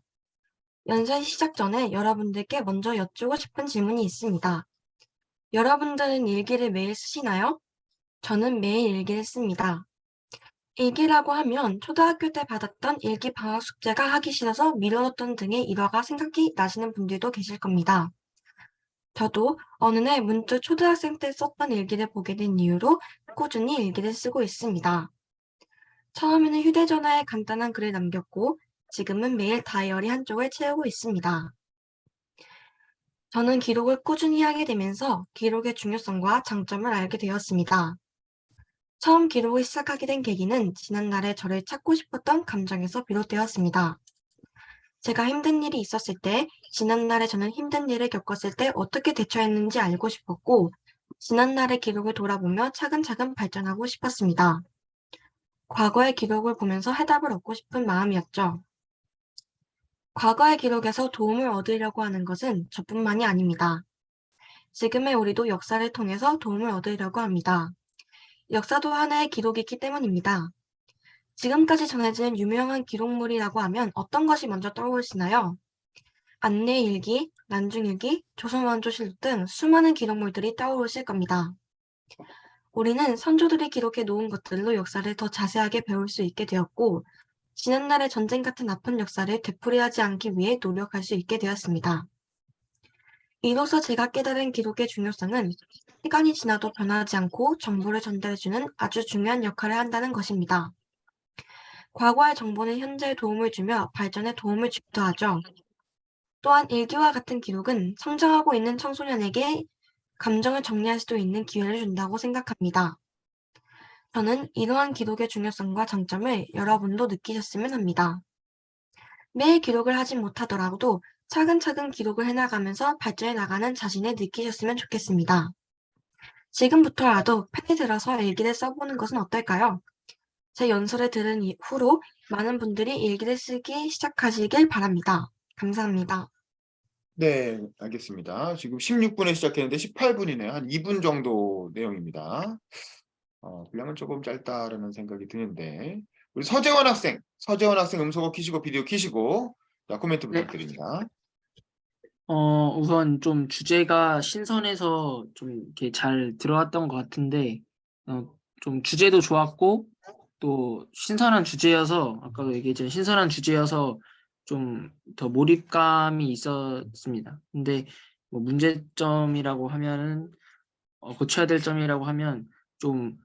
연설 시작 전에 여러분들께 먼저 여쭈고 싶은 질문이 있습니다. 여러분들은 일기를 매일 쓰시나요? 저는 매일 일기를 씁니다. 일기라고 하면 초등학교 때 받았던 일기 방학 숙제가 하기 싫어서 미뤄뒀던 등의 일화가 생각이 나시는 분들도 계실 겁니다. 저도 어느 날 문득 초등학생 때 썼던 일기를 보게 된 이유로 꾸준히 일기를 쓰고 있습니다. 처음에는 휴대전화에 간단한 글을 남겼고 지금은 매일 다이어리 한쪽을 채우고 있습니다. 저는 기록을 꾸준히 하게 되면서 기록의 중요성과 장점을 알게 되었습니다. 처음 기록을 시작하게 된 계기는 지난날에 저를 찾고 싶었던 감정에서 비롯되었습니다. 제가 힘든 일이 있었을 때, 지난날에 저는 힘든 일을 겪었을 때 어떻게 대처했는지 알고 싶었고, 지난날의 기록을 돌아보며 차근차근 발전하고 싶었습니다. 과거의 기록을 보면서 해답을 얻고 싶은 마음이었죠. 과거의 기록에서 도움을 얻으려고 하는 것은 저뿐만이 아닙니다. 지금의 우리도 역사를 통해서 도움을 얻으려고 합니다. 역사도 하나의 기록이기 때문입니다. 지금까지 전해진 유명한 기록물이라고 하면 어떤 것이 먼저 떠오르시나요? 안내일기, 난중일기, 조선왕조실록 등 수많은 기록물들이 떠오르실 겁니다. 우리는 선조들이 기록해 놓은 것들로 역사를 더 자세하게 배울 수 있게 되었고, 지난날의 전쟁 같은 아픈 역사를 되풀이하지 않기 위해 노력할 수 있게 되었습니다. 이로써 제가 깨달은 기록의 중요성은 시간이 지나도 변하지 않고 정보를 전달해주는 아주 중요한 역할을 한다는 것입니다. 과거의 정보는 현재에 도움을 주며 발전에 도움을 주기도 하죠. 또한 일기와 같은 기록은 성장하고 있는 청소년에게 감정을 정리할 수도 있는 기회를 준다고 생각합니다. 저는 이러한 기록의 중요성과 장점을 여러분도 느끼셨으면 합니다. 매일 기록을 하진 못하더라도 차근차근 기록을 해나가면서 발전해 나가는 자신을 느끼셨으면 좋겠습니다. 지금부터라도 펜을 들어서 일기를 써보는 것은 어떨까요? 제 연설을 들은 이후로 많은 분들이 일기를 쓰기 시작하시길 바랍니다. 감사합니다. 네, 알겠습니다. 지금 16분에 시작했는데 18분이네요. 한 2분 정도 내용입니다. 분량은 조금 짧다라는 생각이 드는데 우리 서재원 학생 음소거 키시고 비디오 키시고 자, 코멘트 네. 부탁드립니다. 우선 좀 주제가 신선해서 좀 이렇게 잘 들어왔던 것 같은데, 좀 주제도 좋았고, 또 신선한 주제여서, 아까도 얘기했지만 신선한 주제여서 좀 더 몰입감이 있었습니다. 근데 뭐 문제점이라고 하면은, 고쳐야 될 점이라고 하면 좀,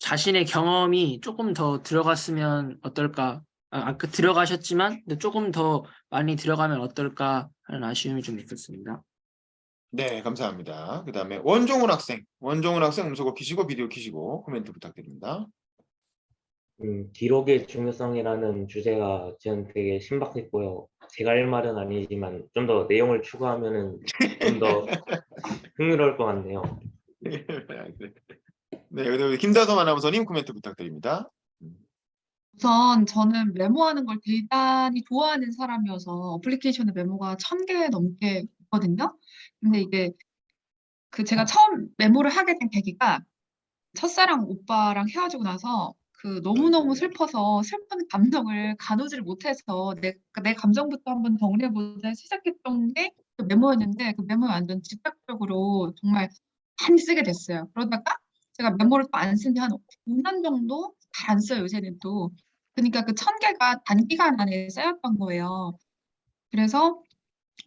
자신의 경험이 조금 더 들어갔으면 어떨까. 아까 들어가셨지만, 근데 조금 더 많이 들어가면 어떨까 하는 아쉬움이 좀 있었습니다. 네, 감사합니다. 그 다음에 원종훈 학생. 원종훈 학생 음소거 키시고 비디오 키시고 코멘트 부탁드립니다. 기록의 중요성이라는 주제가 저는 되게 신박했고요. 제가 할 말은 아니지만 좀 더 내용을 추가하면은 좀 더 흥미로울 것 같네요. 네, 그리고 김다솜 아나운서님 코멘트 부탁드립니다. 우선 저는 메모하는 걸 대단히 좋아하는 사람이어서 어플리케이션에 메모가 1000개 넘게 있거든요. 근데 이게 제가 처음 메모를 하게 된 계기가 첫사랑 오빠랑 헤어지고 나서 너무너무 슬퍼서 슬픈 감정을 가누지를 못해서 내 감정부터 한번 정리해보자 시작했던 게 그 메모였는데 그 메모에 완전 즉각적으로 정말 많이 쓰게 됐어요. 그러다가 제가 메모를 또 안 쓴 지 한 5년 정도 잘 안 써요, 요새는 또. 그러니까 그 1000개가 단기간 안에 쌓였던 거예요. 그래서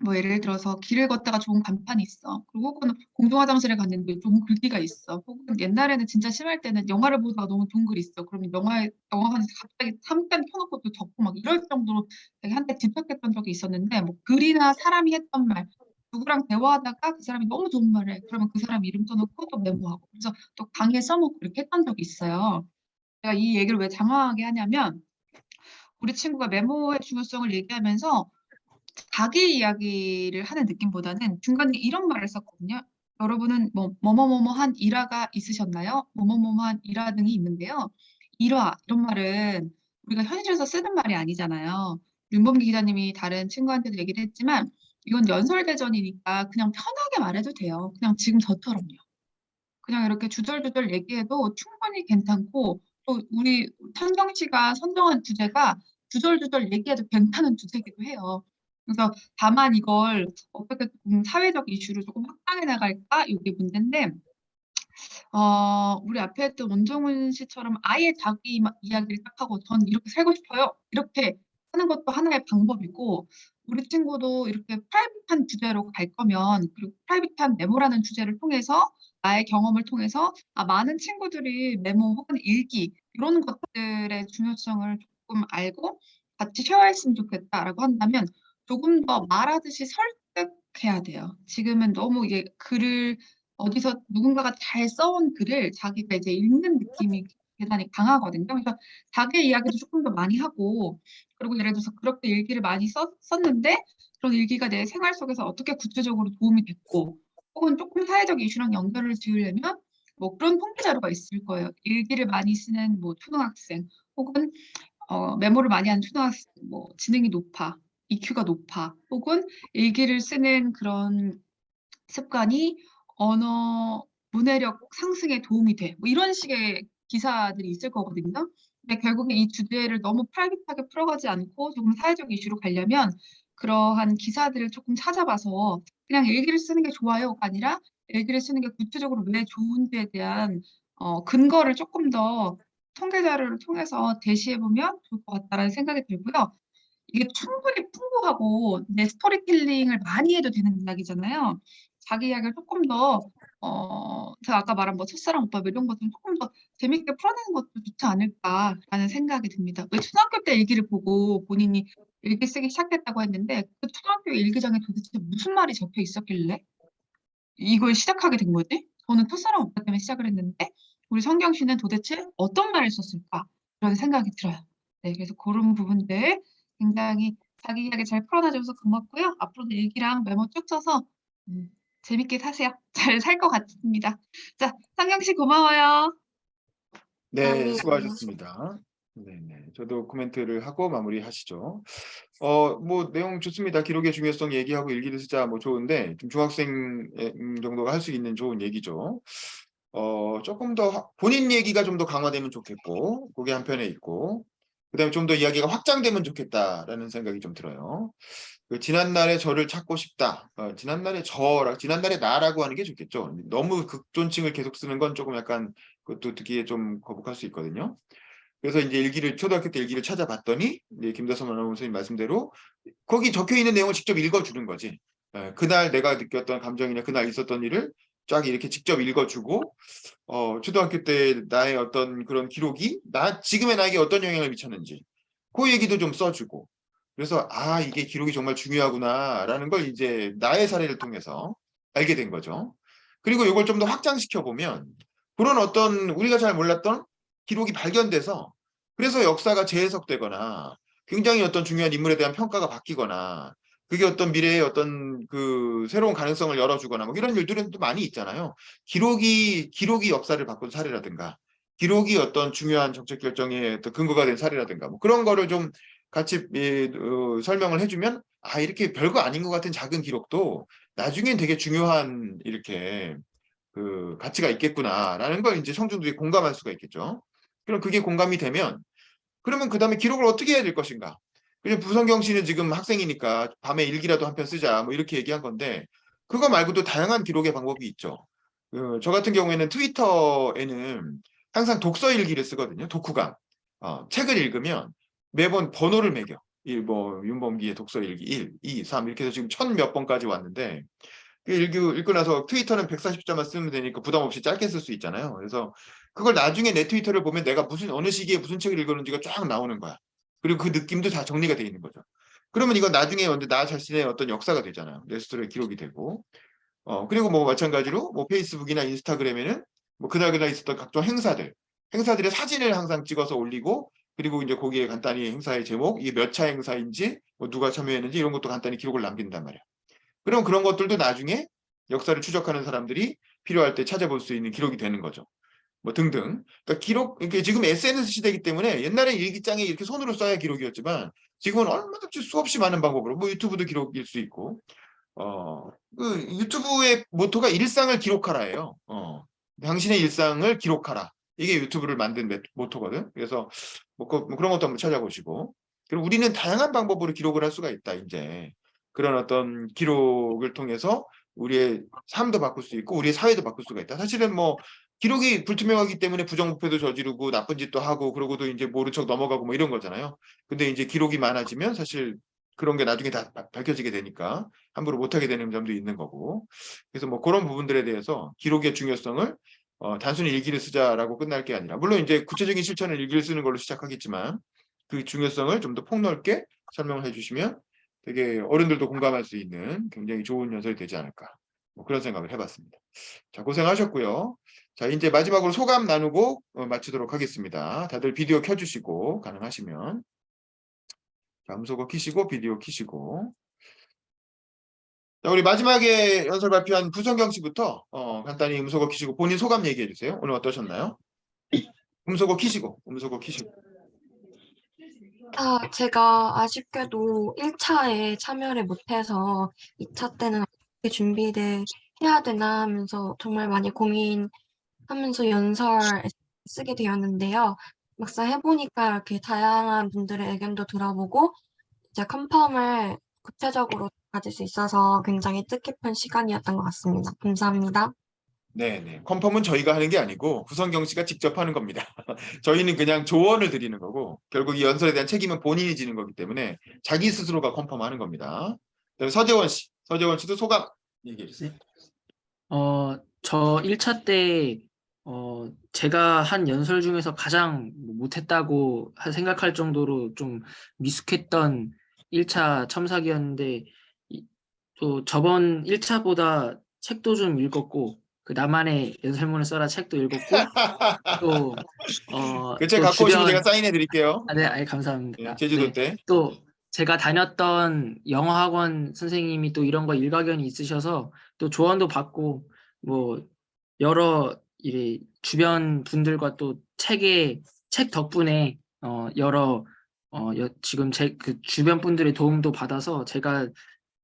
뭐 예를 들어서 길을 걷다가 좋은 간판이 있어. 그리고 혹은 공중화장실에 갔는데 좋은 글귀가 있어. 혹은 옛날에는 진짜 심할 때는 영화를 보다가 너무 좋은 글이 있어. 그러면 영화관에서 갑자기 잠깐 켜놓고 또 적고 막 이럴 정도로 되게 한때 집착했던 적이 있었는데 뭐 글이나 사람이 했던 말 누구랑 대화하다가 그 사람이 너무 좋은 말을 해. 그러면 그 사람 이름 써놓고 또 메모하고 그래서 또 강의에 써놓고 이렇게 했던 적이 있어요. 제가 이 얘기를 왜 장황하게 하냐면 우리 친구가 메모의 중요성을 얘기하면서 자기 이야기를 하는 느낌보다는 중간에 이런 말을 썼거든요. 여러분은 뭐뭐뭐뭐한 일화가 있으셨나요? 뭐뭐뭐뭐한 일화 등이 있는데요. 일화 이런 말은 우리가 현실에서 쓰는 말이 아니잖아요. 윤범기 기자님이 다른 친구한테도 얘기를 했지만 이건 연설대전이니까 그냥 편하게 말해도 돼요. 그냥 지금 저처럼요. 그냥 이렇게 주절주절 얘기해도 충분히 괜찮고 또 우리 천경 씨가 선정한 주제가 주절주절 얘기해도 괜찮은 주제이기도 해요. 그래서 다만 이걸 어떻게 좀 사회적 이슈로 조금 확장해 나갈까? 이게 문제인데 우리 앞에 했던 원종훈 씨처럼 아예 자기 이야기를 딱 하고 전 이렇게 살고 싶어요. 이렇게 하는 것도 하나의 방법이고 우리 친구도 이렇게 프라이빗한 주제로 갈 거면 그리고 프라이빗한 메모라는 주제를 통해서 나의 경험을 통해서 많은 친구들이 메모 혹은 일기 이런 것들의 중요성을 조금 알고 같이 쉐어했으면 좋겠다라고 한다면 조금 더 말하듯이 설득해야 돼요. 지금은 너무 이게 글을 어디서 누군가가 잘 써온 글을 자기가 이제 읽는 느낌이 대단히 강하거든요. 그래서 자기 이야기도 조금 더 많이 하고, 그리고 예를 들어서 그렇게 일기를 많이 썼는데, 그런 일기가 내 생활 속에서 어떻게 구체적으로 도움이 됐고, 혹은 조금 사회적 이슈랑 연결을 지으려면, 뭐 그런 통계 자료가 있을 거예요. 일기를 많이 쓰는 뭐 초등학생, 혹은 메모를 많이 하는 초등학생, 뭐 지능이 높아, EQ가 높아, 혹은 일기를 쓰는 그런 습관이 언어 문해력 상승에 도움이 돼. 뭐 이런 식의 기사들이 있을 거거든요. 근데 결국에 이 주제를 너무 프라이빗하게 풀어가지 않고 조금 사회적 이슈로 가려면 그러한 기사들을 조금 찾아봐서 그냥 일기를 쓰는 게 좋아요가 아니라 일기를 쓰는 게 구체적으로 왜 좋은지에 대한 근거를 조금 더 통계 자료를 통해서 제시해보면 좋을 것 같다라는 생각이 들고요. 이게 충분히 풍부하고 내 스토리텔링을 많이 해도 되는 이야기잖아요. 자기 이야기를 조금 더 제가 아까 말한 뭐 첫사랑 오빠 뭐 이런 것좀 조금 더 재밌게 풀어내는 것도 좋지 않을까라는 생각이 듭니다. 왜 초등학교 때 일기를 보고 본인이 일기 쓰기 시작했다고 했는데 그 초등학교 일기장에 도대체 무슨 말이 적혀 있었길래 이걸 시작하게 된 거지? 저는 첫사랑 오빠 때문에 시작을 했는데 우리 성경 씨는 도대체 어떤 말을 썼을까? 그런 생각이 들어요. 네, 그래서 그런 부분들 굉장히 자기 이야기 잘 풀어놔줘서 고맙고요. 앞으로도 일기랑 메모 쭉 써서 재밌게 사세요. 잘 살 것 같습니다. 자, 성경 씨 고마워요. 네, 수고하셨습니다. 네네. 저도 코멘트를 하고 마무리하시죠. 뭐 내용 좋습니다. 기록의 중요성 얘기하고 일기를 쓰자 뭐 좋은데 좀 중학생 정도가 할 수 있는 좋은 얘기죠. 조금 더 본인 얘기가 좀 더 강화되면 좋겠고 그게 한편에 있고 그다음에 좀 더 이야기가 확장되면 좋겠다라는 생각이 좀 들어요. 그 지난날의 저를 찾고 싶다. 지난날의 저라, 지난날의 나라고 하는 게 좋겠죠. 너무 극존칭을 계속 쓰는 건 조금 약간 그것도 듣기에 좀 거북할 수 있거든요. 그래서 이제 초등학교 때 일기를 찾아봤더니 이제 김다솜 아나운서님 말씀대로 거기 적혀 있는 내용을 직접 읽어주는 거지. 그날 내가 느꼈던 감정이나 그날 있었던 일을 쫙 이렇게 직접 읽어주고, 초등학교 때 나의 어떤 그런 기록이 지금의 나에게 어떤 영향을 미쳤는지 그 얘기도 좀 써주고. 그래서 이게 기록이 정말 중요하구나라는 걸 이제 나의 사례를 통해서 알게 된 거죠. 그리고 이걸 좀 더 확장시켜 보면 그런 어떤 우리가 잘 몰랐던 기록이 발견돼서 그래서 역사가 재해석되거나 굉장히 어떤 중요한 인물에 대한 평가가 바뀌거나 그게 어떤 미래의 어떤 그 새로운 가능성을 열어주거나 뭐 이런 일들은 또 많이 있잖아요. 기록이 역사를 바꾼 사례라든가 기록이 어떤 중요한 정책 결정의 어떤 근거가 된 사례라든가 뭐 그런 거를 좀 같이 설명을 해주면 이렇게 별거 아닌 것 같은 작은 기록도 나중엔 되게 중요한 이렇게 그 가치가 있겠구나라는 걸 이제 청중들이 공감할 수가 있겠죠. 그럼 그게 공감이 되면 그러면 그 다음에 기록을 어떻게 해야 될 것인가? 그냥 부성경 씨는 지금 학생이니까 밤에 일기라도 한 편 쓰자 뭐 이렇게 얘기한 건데 그거 말고도 다양한 기록의 방법이 있죠. 저 같은 경우에는 트위터에는 항상 독서 일기를 쓰거든요. 독후감. 책을 읽으면 매번 번호를 매겨. 뭐 윤범기의 독서 일기 1, 2, 3 이렇게 해서 지금 1000 몇 번까지 왔는데 읽고 나서 트위터는 140자만 쓰면 되니까 부담 없이 짧게 쓸 수 있잖아요. 그래서 그걸 나중에 내 트위터를 보면 내가 어느 시기에 무슨 책을 읽었는지가 쫙 나오는 거야. 그리고 그 느낌도 다 정리가 돼 있는 거죠. 그러면 이건 나중에 나 자신의 어떤 역사가 되잖아요. 내 스스로의 기록이 되고. 그리고 뭐 마찬가지로 뭐 페이스북이나 인스타그램에는 뭐 그날 있었던 각종 행사들의 사진을 항상 찍어서 올리고 그리고 이제 거기에 간단히 행사의 제목, 이게 몇 차 행사인지, 뭐 누가 참여했는지 이런 것도 간단히 기록을 남긴단 말이야. 그럼 그런 것들도 나중에 역사를 추적하는 사람들이 필요할 때 찾아볼 수 있는 기록이 되는 거죠. 뭐 등등. 그러니까 이게 지금 SNS 시대이기 때문에 옛날에 일기장에 이렇게 손으로 써야 기록이었지만 지금은 얼마든지 수없이 많은 방법으로 뭐 유튜브도 기록일 수 있고 그 유튜브의 모토가 일상을 기록하라예요. 당신의 일상을 기록하라. 이게 유튜브를 만든 모토거든. 그래서 뭐 그런 것도 한번 찾아보시고. 그리고 우리는 다양한 방법으로 기록을 할 수가 있다. 이제 그런 어떤 기록을 통해서 우리의 삶도 바꿀 수 있고 우리의 사회도 바꿀 수가 있다. 사실은 뭐 기록이 불투명하기 때문에 부정부패도 저지르고 나쁜 짓도 하고 그러고도 이제 모른 척 넘어가고 뭐 이런 거잖아요. 근데 이제 기록이 많아지면 사실 그런 게 나중에 다 밝혀지게 되니까 함부로 못하게 되는 점도 있는 거고. 그래서 뭐 그런 부분들에 대해서 기록의 중요성을 단순히 일기를 쓰자라고 끝날 게 아니라 물론 이제 구체적인 실천을 일기를 쓰는 걸로 시작하겠지만 그 중요성을 좀 더 폭넓게 설명을 해주시면 되게 어른들도 공감할 수 있는 굉장히 좋은 연설이 되지 않을까 뭐 그런 생각을 해봤습니다. 자, 고생하셨고요. 자, 이제 마지막으로 소감 나누고 마치도록 하겠습니다. 다들 비디오 켜주시고 가능하시면 자, 음소거 키시고 비디오 키시고 자, 우리 마지막에 연설 발표한 부성경 씨부터 간단히 음소거 키시고 본인 소감 얘기해 주세요. 오늘 어떠셨나요? 음소거 키시고. 제가 아쉽게도 1차에 참여를 못해서 2차 때는 어떻게 준비를 해야 되나 하면서 정말 많이 고민하면서 연설 쓰게 되었는데요. 막상 해보니까 이렇게 다양한 분들의 의견도 들어보고 이제 컨펌을 구체적으로 가질 수 있어서 굉장히 뜻깊은 시간이었던 것 같습니다. 감사합니다. 네네. 컨펌은 저희가 하는 게 아니고 부성경 씨가 직접 하는 겁니다. 저희는 그냥 조언을 드리는 거고 결국 이 연설에 대한 책임은 본인이 지는 거기 때문에 자기 스스로가 컨펌하는 겁니다. 서재원 씨도 소감 얘기해 주세요. 저 1차 때 제가 한 연설 중에서 가장 못했다고 생각할 정도로 좀 미숙했던 1차 첨삭이었는데 또 저번 1차보다 책도 좀 읽었고 그 나만의 연설문을 써라 책도 읽었고 또 그 책 또 갖고 오시면 주변 제가 사인해 드릴게요. 네, 감사합니다. 제주도 네. 때. 또 제가 다녔던 영어학원 선생님이 또 이런 거 일가견이 있으셔서 또 조언도 받고 뭐 여러 주변 분들과 또 책 덕분에 여러 지금 그 주변 분들의 도움도 받아서 제가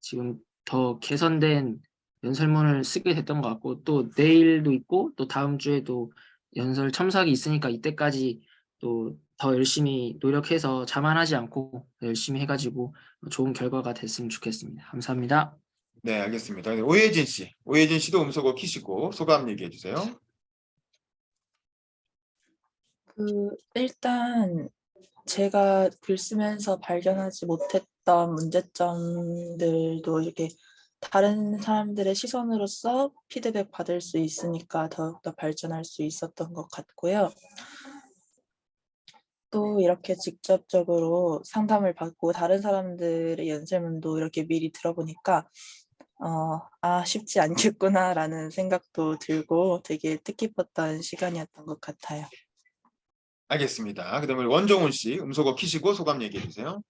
지금 더 개선된 연설문을 쓰게 됐던 것 같고 또 내일도 있고 또 다음 주에도 연설 첨삭이 있으니까 이때까지 또 더 열심히 노력해서 자만하지 않고 열심히 해가지고 좋은 결과가 됐으면 좋겠습니다. 감사합니다. 네, 알겠습니다. 오예진 씨. 오예진 씨도 음소거 키시고 소감 얘기해 주세요. 일단 제가 글 쓰면서 발견하지 못했던 문제점들도 이렇게 다른 사람들의 시선으로서 피드백 받을 수 있으니까 더욱더 발전할 수 있었던 것 같고요. 또 이렇게 직접적으로 상담을 받고 다른 사람들의 연설문도 이렇게 미리 들어보니까 쉽지 않겠구나라는 생각도 들고 되게 뜻깊었던 시간이었던 것 같아요. 알겠습니다. 그다음에 원종훈 씨 음소거 키시고 소감 얘기해 주세요.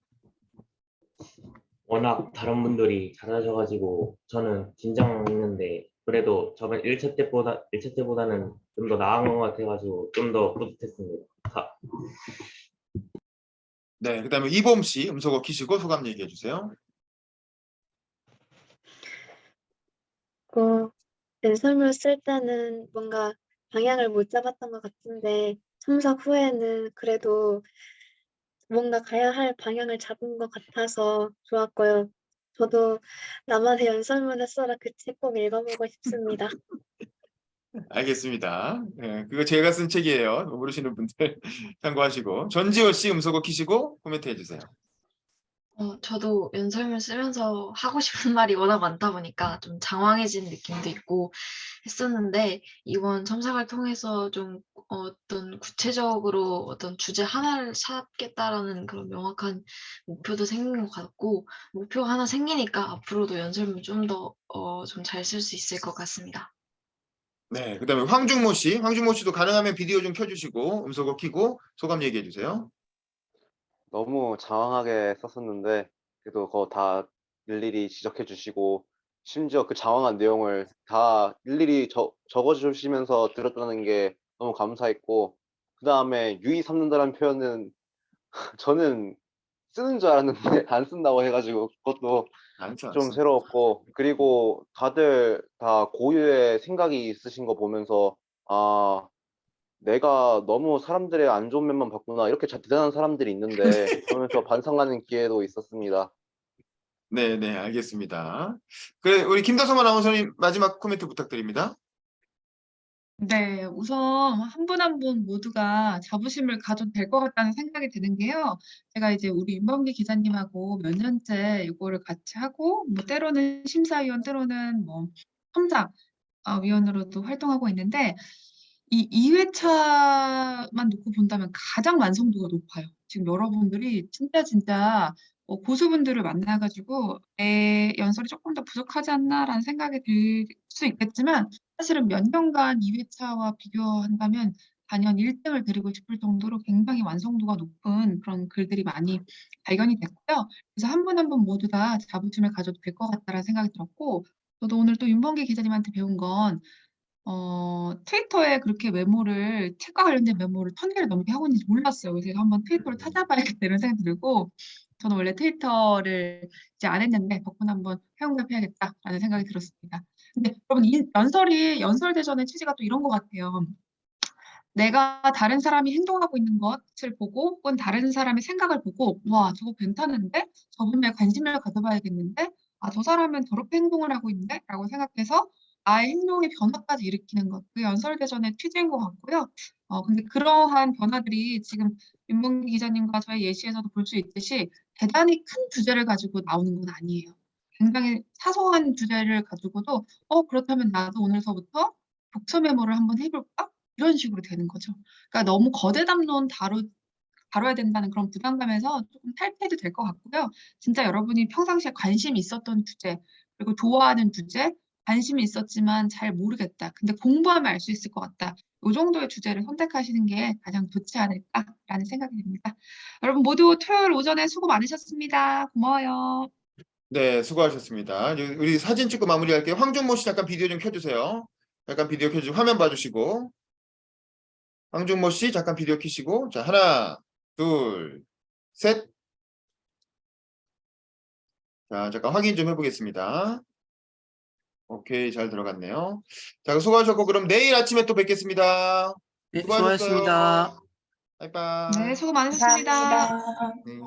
워낙 다른 분들이 잘하셔가지고 저는 긴장했는데 그래도 저번 1차 때보다는 좀 더 나은 것 같아가지고 좀 더 뿌듯했습니다. 네, 그다음에 이봄 씨 음소거 키시고 소감 얘기해 주세요. 연설문 쓸 때는 뭔가 방향을 못 잡았던 것 같은데 참석 후에는 그래도 뭔가 가야 할 방향을 잡은 것 같아서 좋았고요. 저도 나만의 연설문을 써라 그 책 꼭 읽어보고 싶습니다. 알겠습니다. 네, 그거 제가 쓴 책이에요. 모르시는 분들 참고하시고. 전지호 씨 음소거 키시고 코멘트 해주세요. 저도 연설문 쓰면서 하고 싶은 말이 워낙 많다 보니까 좀 장황해진 느낌도 있고 했었는데 이번 첨삭을 통해서 좀 어떤 구체적으로 어떤 주제 하나를 찾겠다라는 그런 명확한 목표도 생긴 것 같고 목표가 하나 생기니까 앞으로도 연설문 좀 더 좀 잘 쓸 수 있을 것 같습니다. 네, 그다음에 황중모 씨. 황중모 씨도 가능하면 비디오 좀 켜주시고 음소거 키고 소감 얘기해 주세요. 너무 장황하게 썼었는데 그래도 그거 다 일일이 지적해 주시고 심지어 그 장황한 내용을 다 일일이 적어 주시면서 들었다는 게 너무 감사했고 그 다음에 유의 삼는다는 표현은 저는 쓰는 줄 알았는데 안 쓴다고 해가지고 그것도 좀 새로웠고 그리고 다들 다 고유의 생각이 있으신 거 보면서 내가 너무 사람들의 안 좋은 면만 봤구나 이렇게 대단한 사람들이 있는데 그러면서 반성하는 기회도 있었습니다. 네, 네, 알겠습니다. 그래, 우리 김다솜 아나운서님 마지막 코멘트 부탁드립니다. 네, 우선 한 분 한 분 모두가 자부심을 가져도 될 것 같다는 생각이 드는 게요. 제가 이제 우리 윤범기 기자님하고 몇 년째 이거를 같이 하고, 뭐 때로는 심사위원, 때로는 뭐 첨삭 위원으로도 활동하고 있는데, 이 2회차만 놓고 본다면 가장 완성도가 높아요. 지금 여러분들이 진짜 고수분들을 만나가지고 내 연설이 조금 더 부족하지 않나라는 생각이 들 수 있겠지만 사실은 몇 년간 2회차와 비교한다면 단연 1등을 드리고 싶을 정도로 굉장히 완성도가 높은 그런 글들이 많이 발견이 됐고요. 그래서 한 분 한 분 모두 다 자부심을 가져도 될 것 같다라는 생각이 들었고 저도 오늘 또 윤범기 기자님한테 배운 건 트위터에 그렇게 메모를 책과 관련된 메모를 1000개를 넘게 하고 있는지 몰랐어요. 그래서 한번 트위터를 찾아봐야겠다 이런 생각이 들고 저는 원래 트위터를 이제 안 했는데 덕분에 한번 회원가입해야겠다라는 생각이 들었습니다. 근데 여러분 이 연설 대전의 취지가 또 이런 것 같아요. 내가 다른 사람이 행동하고 있는 것을 보고 혹은 다른 사람의 생각을 보고 와 저거 괜찮은데? 저분에 관심을 가져봐야겠는데? 저 사람은 저렇게 행동을 하고 있는데? 라고 생각해서 나의 행동의 변화까지 일으키는 것. 그게 연설대전의 취지인 것 같고요. 근데 그러한 변화들이 지금 윤봉기 기자님과 저의 예시에서도 볼 수 있듯이 대단히 큰 주제를 가지고 나오는 건 아니에요. 굉장히 사소한 주제를 가지고도 그렇다면 나도 오늘서부터 독서 메모를 한번 해볼까? 이런 식으로 되는 거죠. 그러니까 너무 거대 담론 다뤄야 된다는 그런 부담감에서 조금 탈피해도 될 것 같고요. 진짜 여러분이 평상시에 관심이 있었던 주제, 그리고 좋아하는 주제, 관심이 있었지만 잘 모르겠다. 근데 공부하면 알 수 있을 것 같다. 이 정도의 주제를 선택하시는 게 가장 좋지 않을까라는 생각이 듭니다. 여러분 모두 토요일 오전에 수고 많으셨습니다. 고마워요. 네, 수고하셨습니다. 우리 사진 찍고 마무리할게요. 황준모 씨 잠깐 비디오 좀 켜주세요. 잠깐 비디오 켜주시고 화면 봐주시고. 황준모 씨 잠깐 비디오 켜시고. 자, 하나, 둘, 셋. 자, 잠깐 확인 좀 해보겠습니다. 오케이, 잘 들어갔네요. 자, 수고하셨고 그럼 내일 아침에 또 뵙겠습니다. 네, 수고하셨어요. 수고하셨습니다. 바이바이. 네, 수고 많으셨습니다. 감사합니다. 네.